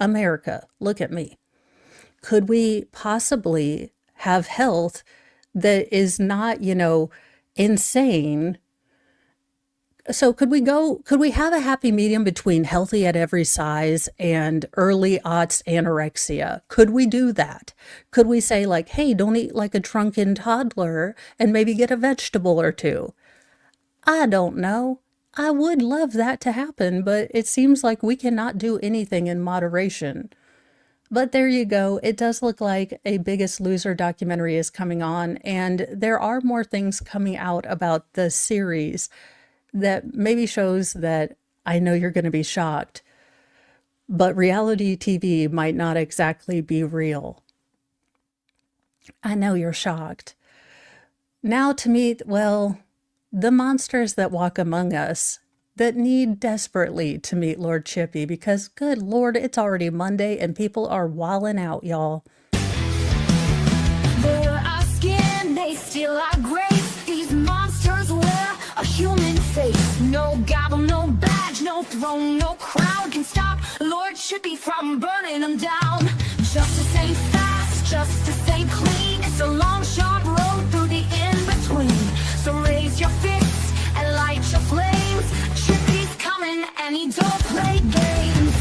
America. Look at me. Could we possibly have health that is not, insane? So could we have a happy medium between healthy at every size and early aughts anorexia? Could we do that? Could we say like, hey, don't eat like a drunken toddler and maybe get a vegetable or two? I don't know. I would love that to happen, but it seems like we cannot do anything in moderation. But there you go. It does look like a Biggest Loser documentary is coming on, and there are more things coming out about the series that maybe shows that I know you're going to be shocked, but reality TV might not exactly be real. I know you're shocked. Now to meet, the monsters that walk among us that need desperately to meet Lord Chippy, because good Lord, it's already Monday and people are wilding out, y'all. They're our skin, they steal our grace. These monsters wear a human face. No gavel, no badge, no throne, no crown can stop Lord Chippy from burning them down. Justice ain't fast, justice ain't clean. It's a long, sharp road through the in-between. So raise your fists and light your flames. Chippy's coming and he don't play games.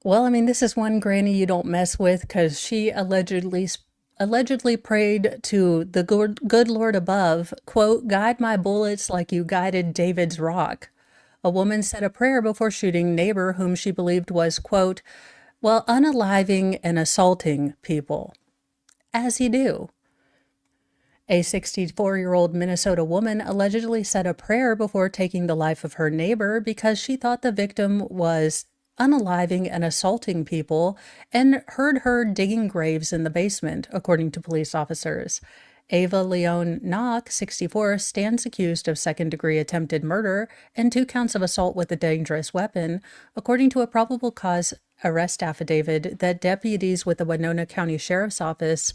Well, I mean, this is one granny you don't mess with, because she allegedly prayed to the good Lord above, quote, guide my bullets like you guided David's rock. A woman said a prayer before shooting neighbor whom she believed was, quote, unaliving and assaulting people. As you do. A 64-year-old Minnesota woman allegedly said a prayer before taking the life of her neighbor because she thought the victim was unaliving and assaulting people and heard her digging graves in the basement, according to police officers. Ava Leon Knock, 64, stands accused of second-degree attempted murder and 2 counts of assault with a dangerous weapon, according to a probable cause arrest affidavit that deputies with the Winona County Sheriff's Office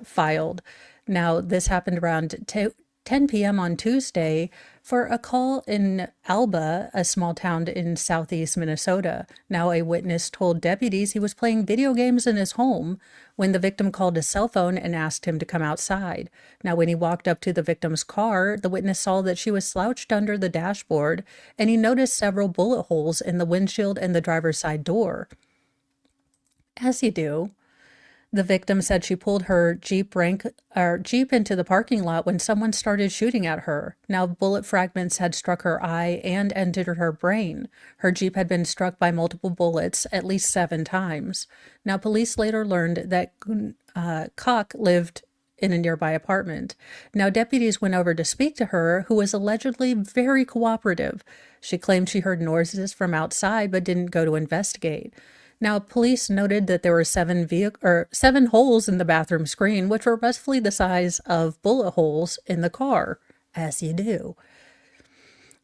filed. Now, this happened around 10 p.m. on Tuesday for a call in Alba, a small town in southeast Minnesota. Now, a witness told deputies he was playing video games in his home when the victim called his cell phone and asked him to come outside. Now, when he walked up to the victim's car, the witness saw that she was slouched under the dashboard, and he noticed several bullet holes in the windshield and the driver's side door. As you do. The victim said she pulled her Jeep into the parking lot when someone started shooting at her. Now, bullet fragments had struck her eye and entered her brain. Her Jeep had been struck by multiple bullets at least 7 times. Now, police later learned that Koch lived in a nearby apartment. Now, deputies went over to speak to her, who was allegedly very cooperative. She claimed she heard noises from outside but didn't go to investigate. Now, police noted that there were 7 holes in the bathroom screen, which were roughly the size of bullet holes in the car, as you do.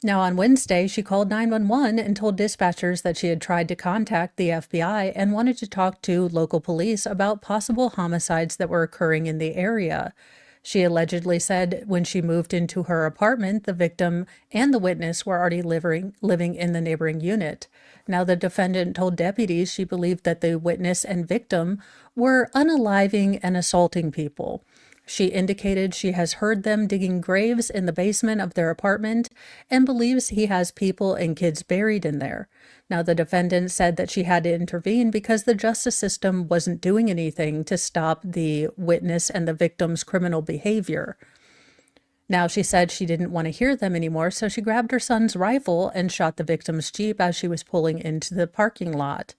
Now, on Wednesday, she called 911 and told dispatchers that she had tried to contact the FBI and wanted to talk to local police about possible homicides that were occurring in the area. She allegedly said when she moved into her apartment, the victim and the witness were already living in the neighboring unit. Now, the defendant told deputies she believed that the witness and victim were unaliving and assaulting people. She indicated she has heard them digging graves in the basement of their apartment and believes he has people and kids buried in there. Now, the defendant said that she had to intervene because the justice system wasn't doing anything to stop the witness and the victim's criminal behavior. Now, she said she didn't want to hear them anymore, so she grabbed her son's rifle and shot the victim's Jeep as she was pulling into the parking lot.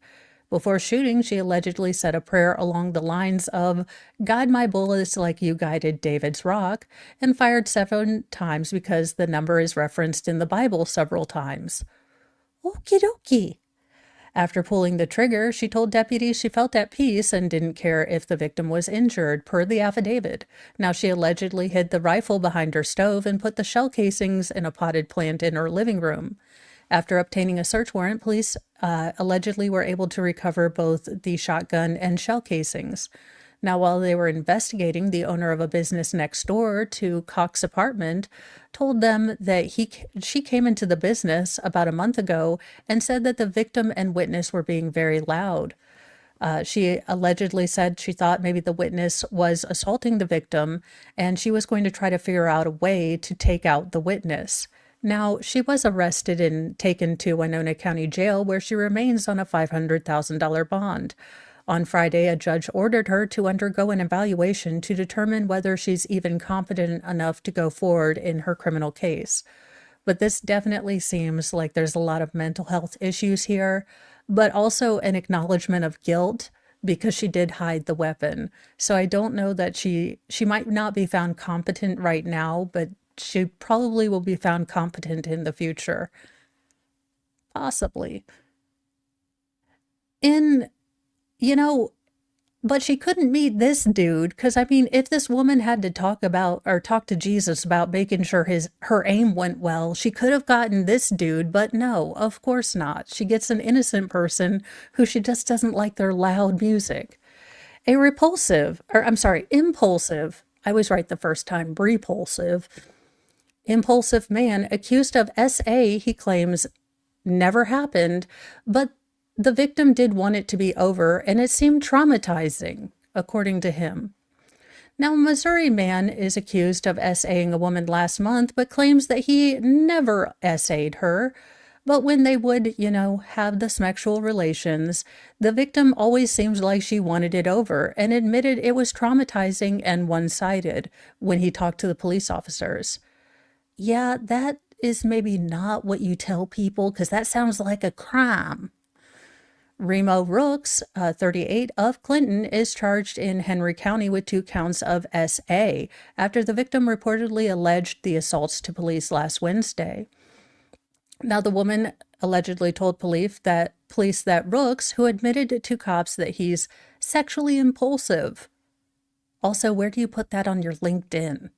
Before shooting, she allegedly said a prayer along the lines of, "Guide my bullets like you guided David's rock," and fired 7 times because the number is referenced in the Bible several times. Okie dokie. After pulling the trigger, she told deputies she felt at peace and didn't care if the victim was injured, per the affidavit. Now, she allegedly hid the rifle behind her stove and put the shell casings in a potted plant in her living room. After obtaining a search warrant, police allegedly were able to recover both the shotgun and shell casings. Now, while they were investigating, the owner of a business next door to Koch's apartment told them that she came into the business about a month ago and said that the victim and witness were being very loud. She allegedly said she thought maybe the witness was assaulting the victim and she was going to try to figure out a way to take out the witness. Now, she was arrested and taken to Winona County Jail, where she remains on a $500,000 bond. On Friday, a judge ordered her to undergo an evaluation to determine whether she's even competent enough to go forward in her criminal case. But this definitely seems like there's a lot of mental health issues here, but also an acknowledgement of guilt because she did hide the weapon. So I don't know that she might not be found competent right now, but she probably will be found competent in the future. Possibly. But she couldn't meet this dude because, I mean, if this woman had to talk to Jesus about making sure her aim went well, she could have gotten this dude, but no, of course not. She gets an innocent person who she just doesn't like their loud music. Impulsive, I was right the first time, repulsive. Impulsive man accused of SA, he claims, never happened, but the victim did want it to be over, and it seemed traumatizing, according to him. Now, a Missouri man is accused of SAing a woman last month, but claims that he never SA'd her. But when they would, have the sexual relations, the victim always seemed like she wanted it over and admitted it was traumatizing and one-sided when he talked to the police officers. Yeah, that is maybe not what you tell people, because that sounds like a crime. Remo Rooks, 38, of Clinton, is charged in Henry County with 2 counts of SA after the victim reportedly alleged the assaults to police last Wednesday. Now, the woman allegedly told police that Rooks, who admitted to cops that he's sexually impulsive. Also, where do you put that on your LinkedIn?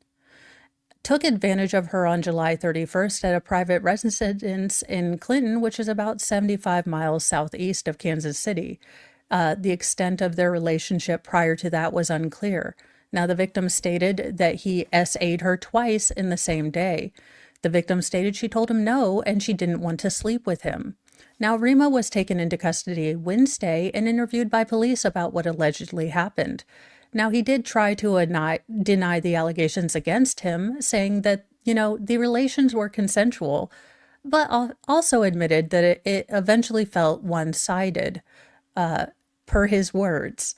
Took advantage of her on July 31st at a private residence in Clinton, which is about 75 miles southeast of Kansas City. The extent of their relationship prior to that was unclear. Now, the victim stated that he SA'd her twice in the same day. The victim stated she told him no, and she didn't want to sleep with him. Now, Remo was taken into custody Wednesday and interviewed by police about what allegedly happened. Now, he did try to deny the allegations against him, saying that, the relations were consensual, but also admitted that it eventually felt one-sided, per his words.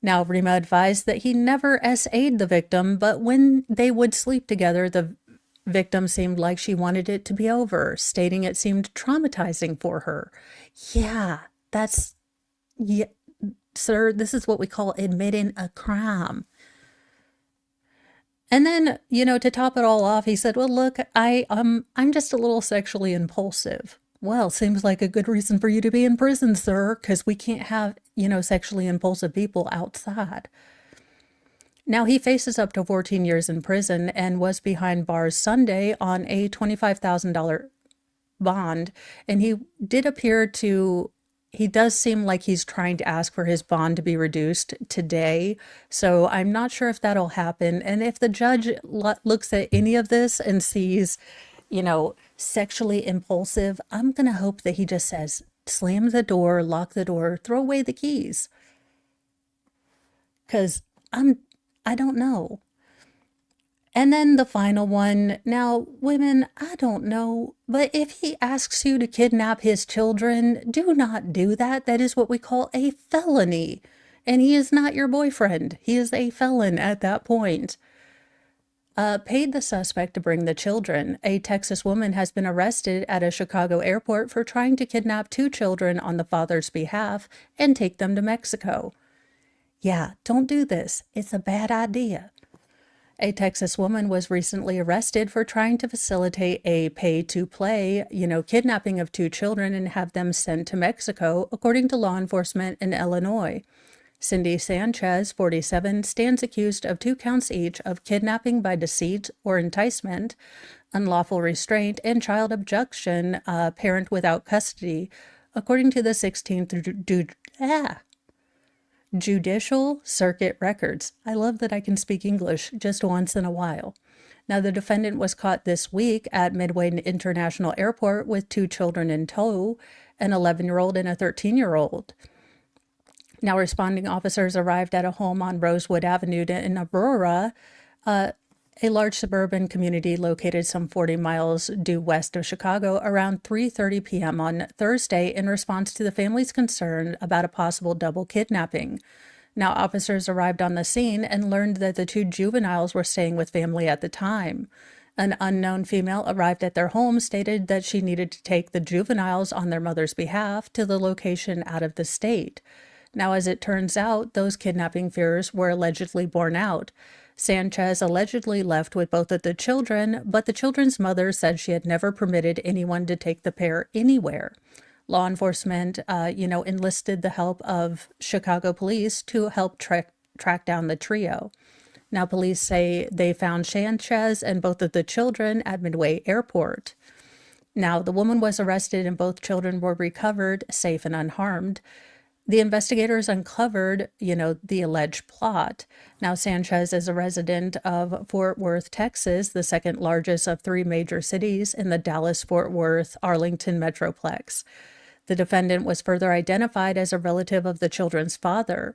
Now, Rima advised that he never SA'd the victim, but when they would sleep together, the victim seemed like she wanted it to be over, stating it seemed traumatizing for her. Yeah, yeah, sir, this is what we call admitting a crime. And then, to top it all off, he said, well, look, I'm just a little sexually impulsive. Well, seems like a good reason for you to be in prison, sir, because we can't have, sexually impulsive people outside. Now, he faces up to 14 years in prison and was behind bars Sunday on a $25,000 bond. And he does seem like he's trying to ask for his bond to be reduced today. So I'm not sure if that'll happen. And if the judge looks at any of this and sees, sexually impulsive, I'm going to hope that he just says, slam the door, lock the door, throw away the keys. Because I don't know. And then the final one. Now, women, I don't know, but if he asks you to kidnap his children, do not do that. That is what we call a felony. And he is not your boyfriend. He is a felon at that point. Paid the suspect to bring the children. A Texas woman has been arrested at a Chicago airport for trying to kidnap 2 children on the father's behalf and take them to Mexico. Yeah, don't do this. It's a bad idea. A Texas woman was recently arrested for trying to facilitate a pay-to-play, kidnapping of 2 children and have them sent to Mexico, according to law enforcement in Illinois. Cindy Sanchez, 47, stands accused of 2 counts each of kidnapping by deceit or enticement, unlawful restraint, and child abduction, parent without custody, according to the 16th Judicial Circuit records. I love that I can speak English just once in a while. Now, the defendant was caught this week at Midway International Airport with 2 children in tow, an 11-year-old and a 13-year-old. Now, responding officers arrived at a home on Rosewood Avenue in Aurora, a large suburban community located some 40 miles due west of Chicago, around 3:30 p.m. on Thursday in response to the family's concern about a possible double kidnapping. Now, officers arrived on the scene and learned that the 2 juveniles were staying with family at the time. An unknown female arrived at their home, stated that she needed to take the juveniles on their mother's behalf to the location out of the state. Now, as it turns out, those kidnapping fears were allegedly borne out. Sanchez allegedly left with both of the children, but the children's mother said she had never permitted anyone to take the pair anywhere. Law enforcement, enlisted the help of Chicago police to help track down the trio. Now, police say they found Sanchez and both of the children at Midway Airport. Now, the woman was arrested and both children were recovered safe and unharmed. The investigators uncovered, the alleged plot. Now, Sanchez is a resident of Fort Worth, Texas, the second largest of 3 major cities in the Dallas-Fort Worth-Arlington metroplex. The defendant was further identified as a relative of the children's father.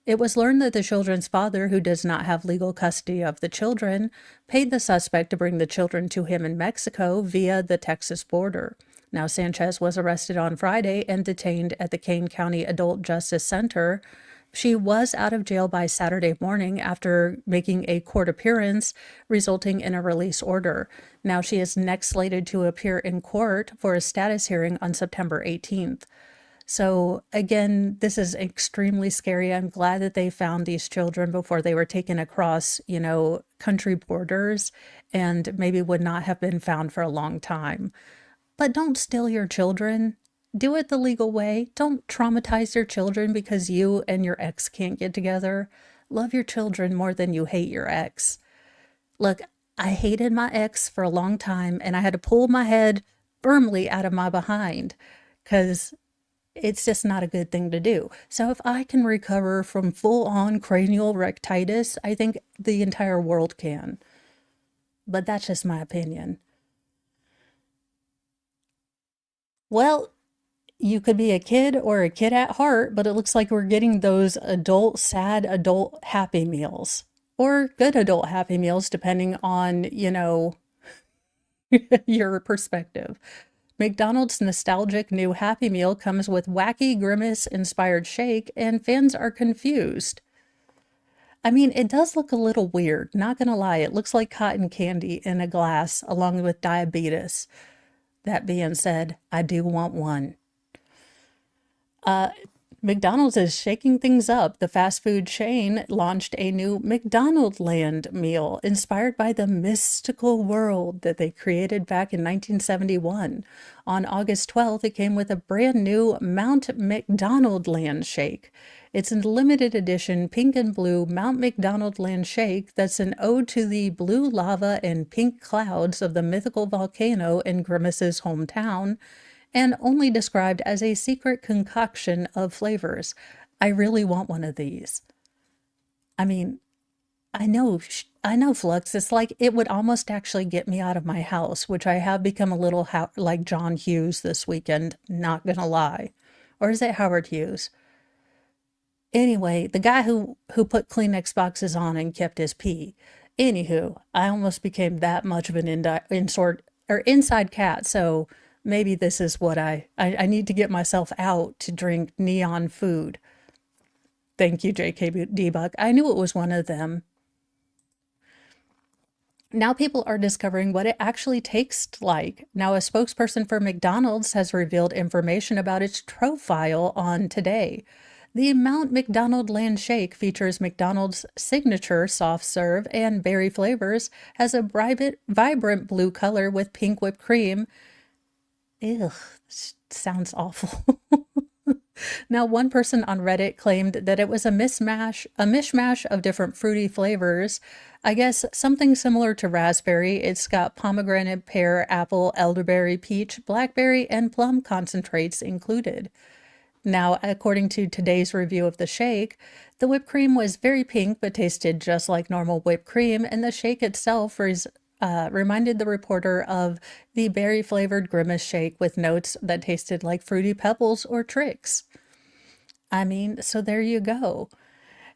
It was learned that the children's father, who does not have legal custody of the children, paid the suspect to bring the children to him in Mexico via the Texas border. Now, Sanchez was arrested on Friday and detained at the Kane County Adult Justice Center. She was out of jail by Saturday morning after making a court appearance, resulting in a release order. Now, she is next slated to appear in court for a status hearing on September 18th. So, again, this is extremely scary. I'm glad that they found these children before they were taken across, country borders and maybe would not have been found for a long time. But don't steal your children. Do it the legal way. Don't traumatize your children because you and your ex can't get together. Love your children more than you hate your ex. Look, I hated my ex for a long time and I had to pull my head firmly out of my behind because it's just not a good thing to do. So if I can recover from full-on cranial rectitis, I think the entire world can. But that's just my opinion. Well, you could be a kid or a kid at heart, but it looks like we're getting those sad adult Happy Meals. Or good adult Happy Meals, depending on, your perspective. McDonald's nostalgic new Happy Meal comes with wacky Grimace-inspired shake, and fans are confused. I mean, it does look a little weird, not gonna lie. It looks like cotton candy in a glass along with diabetes. That being said, I do want one. McDonald's is shaking things up. The fast food chain launched a new McDonaldland meal inspired by the mystical world that they created back in 1971. On August 12th, it came with a brand new Mount McDonaldland shake. It's a limited edition pink and blue Mount McDonaldland shake that's an ode to the blue lava and pink clouds of the mythical volcano in Grimace's hometown, and only described as a secret concoction of flavors. I really want one of these. I mean, I know, Flux. It's like it would almost actually get me out of my house, which I have become a little like John Hughes this weekend, not gonna lie. Or is it Howard Hughes? Anyway, the guy who put Kleenex boxes on and kept his pee. Anywho, I almost became that much of an inside cat, so maybe this is what I need to get myself out to drink neon food. Thank you, JK Debug. I knew it was one of them. Now people are discovering what it actually tastes like. Now, a spokesperson for McDonald's has revealed information about its profile on Today. The Mount McDonald Land Shake features McDonald's signature soft serve and berry flavors, has a vibrant blue color with pink whipped cream. Ugh, sounds awful. Now, one person on Reddit claimed that it was a mishmash of different fruity flavors. I guess something similar to raspberry. It's got pomegranate, pear, apple, elderberry, peach, blackberry, and plum concentrates included. Now, according to Today's review of the shake, the whipped cream was very pink but tasted just like normal whipped cream, and the shake itself reminded the reporter of the berry-flavored Grimace shake with notes that tasted like Fruity Pebbles or Trix. I mean, so there you go.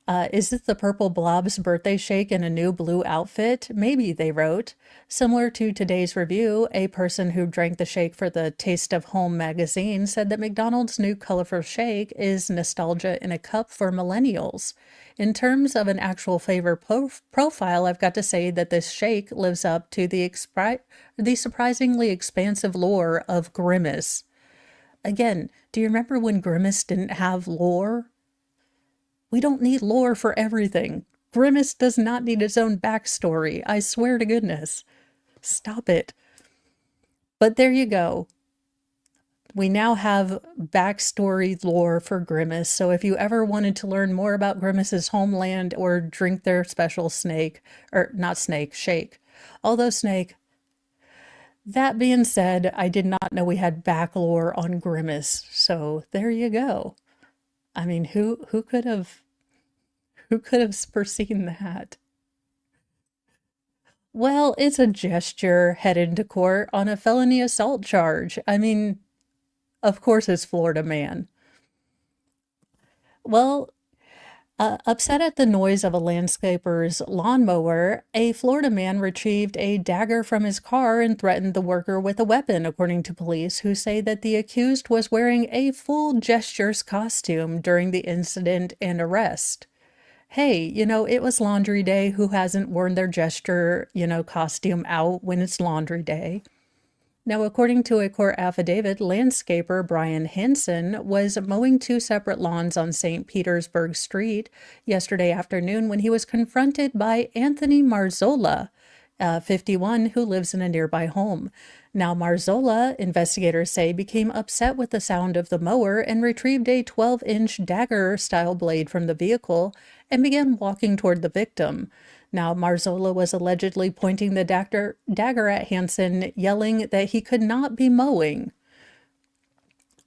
Is it the Purple Blob's birthday shake in a new blue outfit? Maybe, they wrote. Similar to Today's review, a person who drank the shake for the Taste of Home magazine said that McDonald's new colorful shake is nostalgia in a cup for millennials. In terms of an actual flavor profile, I've got to say that this shake lives up to the surprisingly expansive lore of Grimace. Again, do you remember when Grimace didn't have lore? We don't need lore for everything. Grimace does not need its own backstory. I swear to goodness. Stop it. But there you go. We now have backstory lore for Grimace. So if you ever wanted to learn more about Grimace's homeland or drink their special shake. Although snake. That being said, I did not know we had back lore on Grimace. So there you go. I mean, who could have foreseen that? Well, it's a gesture headed to court on a felony assault charge. I mean, of course it's Florida man. Well, upset at the noise of a landscaper's lawnmower, a Florida man retrieved a dagger from his car and threatened the worker with a weapon, according to police, who say that the accused was wearing a full gestures costume during the incident and arrest. Hey, it was laundry day. Who hasn't worn their gesture, costume out when it's laundry day? Now, according to a court affidavit, landscaper Brian Henson was mowing two separate lawns on St. Petersburg Street yesterday afternoon when he was confronted by Anthony Marzola, 51, who lives in a nearby home. Now, Marzola, investigators say, became upset with the sound of the mower and retrieved a 12-inch dagger-style blade from the vehicle and began walking toward the victim. Now, Marzola was allegedly pointing the dagger at Hansen, yelling that he could not be mowing.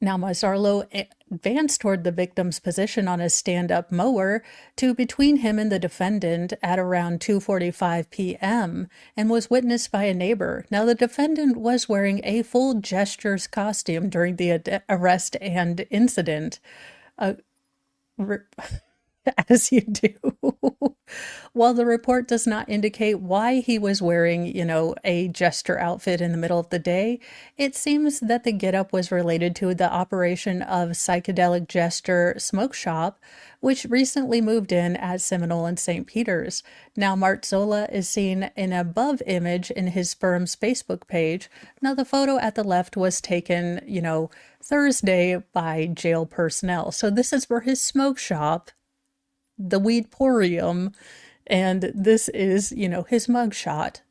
Now, Marzarlo advanced toward the victim's position on a stand-up mower to between him and the defendant at around 2:45 p.m. and was witnessed by a neighbor. Now, the defendant was wearing a full gestures costume during the arrest and incident. As you do. While the report does not indicate why he was wearing, a jester outfit in the middle of the day, it seems that the getup was related to the operation of psychedelic jester Smoke Shop, which recently moved in at Seminole and St. Peter's. Now, Martzola is seen in a above image in his firm's Facebook page. Now, the photo at the left was taken, Thursday by jail personnel. So this is for his smoke shop, the Weedporium, and this is, his mugshot.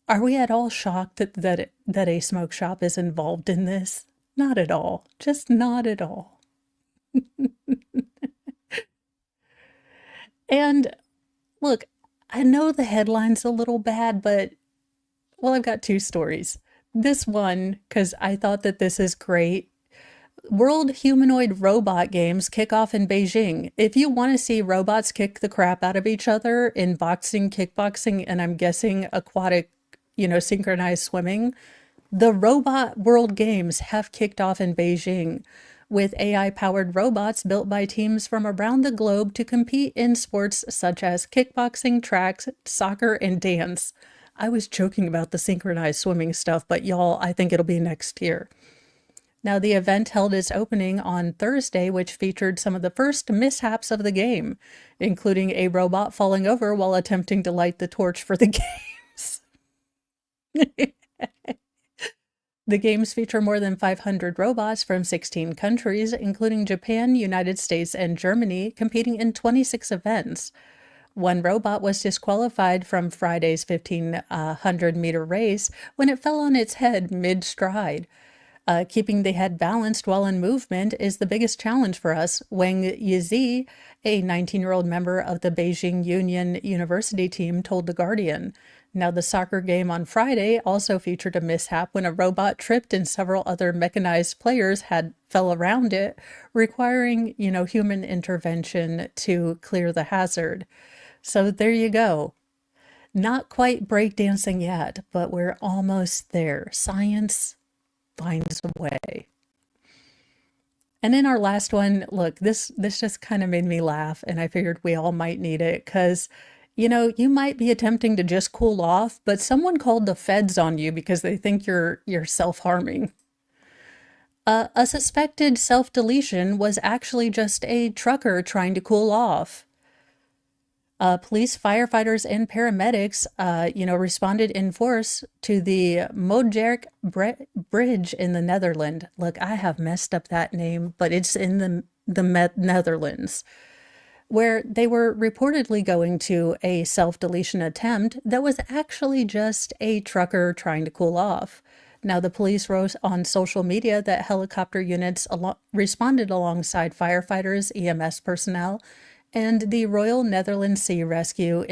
Are we at all shocked that a smoke shop is involved in this? Not at all. Just not at all. And look, I know the headline's a little bad, but, well, I've got two stories. This one, because I thought that this is great. World Humanoid Robot Games kick off in Beijing. If you want to see robots kick the crap out of each other in boxing, kickboxing, and I'm guessing aquatic, synchronized swimming, the Robot World Games have kicked off in Beijing with AI-powered robots built by teams from around the globe to compete in sports such as kickboxing, track, soccer, and dance. I was joking about the synchronized swimming stuff, but y'all, I think it'll be next year. Now, the event held its opening on Thursday, which featured some of the first mishaps of the game, including a robot falling over while attempting to light the torch for the games. The games feature more than 500 robots from 16 countries, including Japan, United States, and Germany, competing in 26 events. One robot was disqualified from Friday's 1,500-meter race when it fell on its head mid-stride. Keeping the head balanced while in movement is the biggest challenge for us, Wang Yizi, a 19-year-old member of the Beijing Union University team, told The Guardian. Now, the soccer game on Friday also featured a mishap when a robot tripped and several other mechanized players fell around it, requiring, human intervention to clear the hazard. So there you go. Not quite breakdancing yet, but we're almost there. Science finds a way. And in our last one, look, this just kind of made me laugh, and I figured we all might need it because, you might be attempting to just cool off, but someone called the feds on you because they think you're self-harming. A suspected self-deletion was actually just a trucker trying to cool off. Police, firefighters, and paramedics, responded in force to the Moerdijk Bridge in the Netherlands. Look, I have messed up that name, but it's in the Netherlands, where they were reportedly going to a self-deletion attempt that was actually just a trucker trying to cool off. Now, the police wrote on social media that helicopter units responded alongside firefighters, EMS personnel, and the Royal Netherlands Sea Rescue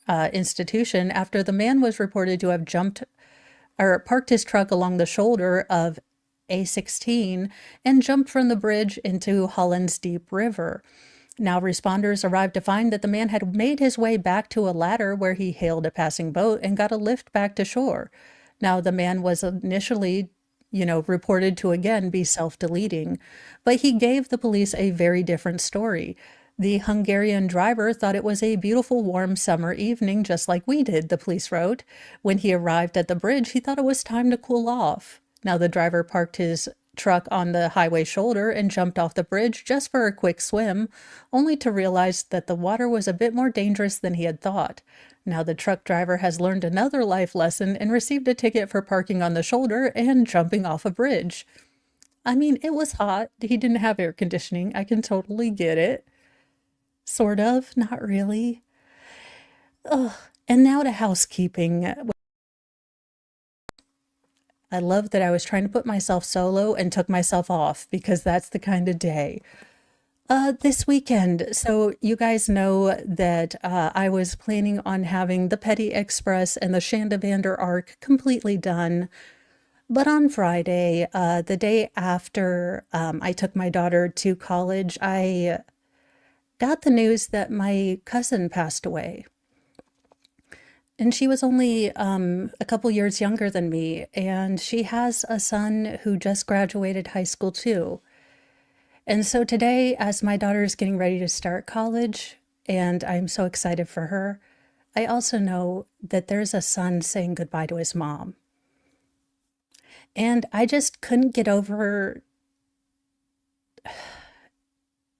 Institution after the man was reported to have parked his truck along the shoulder of A16 and jumped from the bridge into Holland's Deep River. Now, responders arrived to find that the man had made his way back to a ladder where he hailed a passing boat and got a lift back to shore. Now, the man was initially, reported to again be self-deleting, but he gave the police a very different story. The Hungarian driver thought it was a beautiful, warm summer evening, just like we did, the police wrote. When he arrived at the bridge, he thought it was time to cool off. Now, the driver parked his truck on the highway shoulder and jumped off the bridge just for a quick swim, only to realize that the water was a bit more dangerous than he had thought. Now, the truck driver has learned another life lesson and received a ticket for parking on the shoulder and jumping off a bridge. I mean, it was hot. He didn't have air conditioning. I can totally get it. Sort of, not really. Ugh. And now to housekeeping. I love that I was trying to put myself solo and took myself off because that's the kind of day. This weekend, so you guys know that I was planning on having the Petty Express and the Shandavander arc completely done. But on Friday, the day after I took my daughter to college, I got the news that my cousin passed away. And she was only a couple years younger than me, and she has a son who just graduated high school too. And so today, as my daughter is getting ready to start college, and I'm so excited for her. I also know that there's a son saying goodbye to his mom. And I just couldn't get over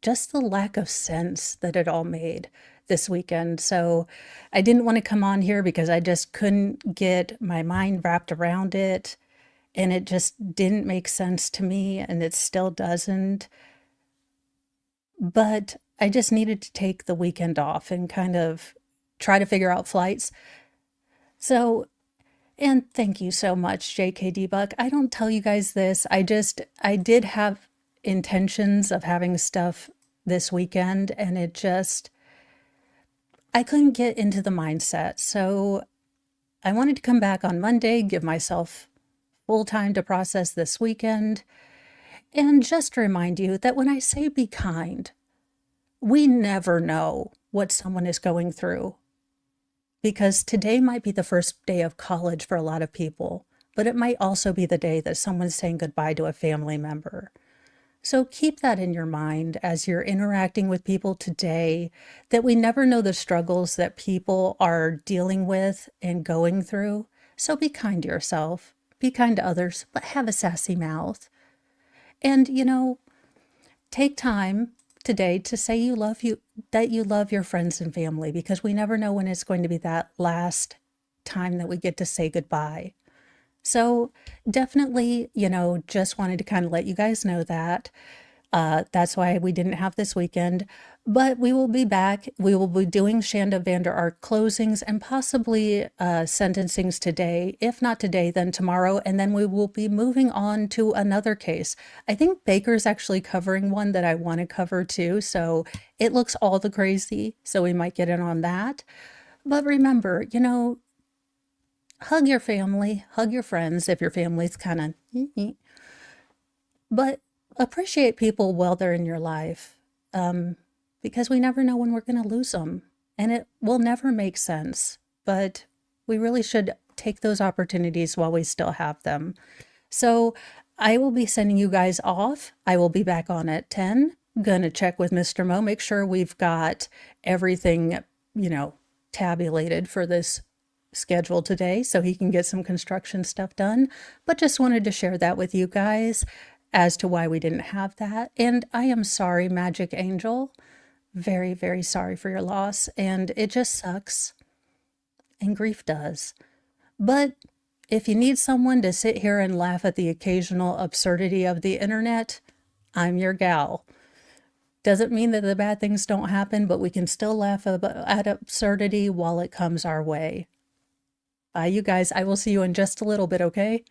just the lack of sense that it all made this weekend. So I didn't want to come on here because I just couldn't get my mind wrapped around it. And it just didn't make sense to me, and it still doesn't. But I just needed to take the weekend off and kind of try to figure out flights. So, and thank you so much, JKD Buck. I don't tell you guys this. I did have intentions of having stuff this weekend, and I couldn't get into the mindset. So I wanted to come back on Monday, give myself full time to process this weekend, and just remind you that when I say be kind, we never know what someone is going through. Because today might be the first day of college for a lot of people, but it might also be the day that someone's saying goodbye to a family member. So keep that in your mind as you're interacting with people today, that we never know the struggles that people are dealing with and going through. So be kind to yourself, be kind to others, but have a sassy mouth. And, take time today to say that you love your friends and family, because we never know when it's going to be that last time that we get to say goodbye. So definitely, just wanted to kind of let you guys know that. That's why we didn't have this weekend, but we will be back. We will be doing Shanda Vander Ark closings and possibly sentencings today. If not today, then tomorrow. And then we will be moving on to another case. I think Baker's actually covering one that I want to cover too. So it looks all the crazy. So we might get in on that. But remember, hug your family, hug your friends if your family's kind of, but appreciate people while they're in your life, because we never know when we're going to lose them, and it will never make sense, but we really should take those opportunities while we still have them. So I will be sending you guys off. I will be back on at 10. Gonna check with Mr. Mo, make sure we've got everything, tabulated for this schedule today so he can get some construction stuff done. But just wanted to share that with you guys as to why we didn't have that. And I am sorry, Magic Angel. Very, very sorry for your loss. And it just sucks. And grief does. But if you need someone to sit here and laugh at the occasional absurdity of the internet, I'm your gal. Doesn't mean that the bad things don't happen, but we can still laugh at absurdity while it comes our way. Bye, you guys. I will see you in just a little bit, okay?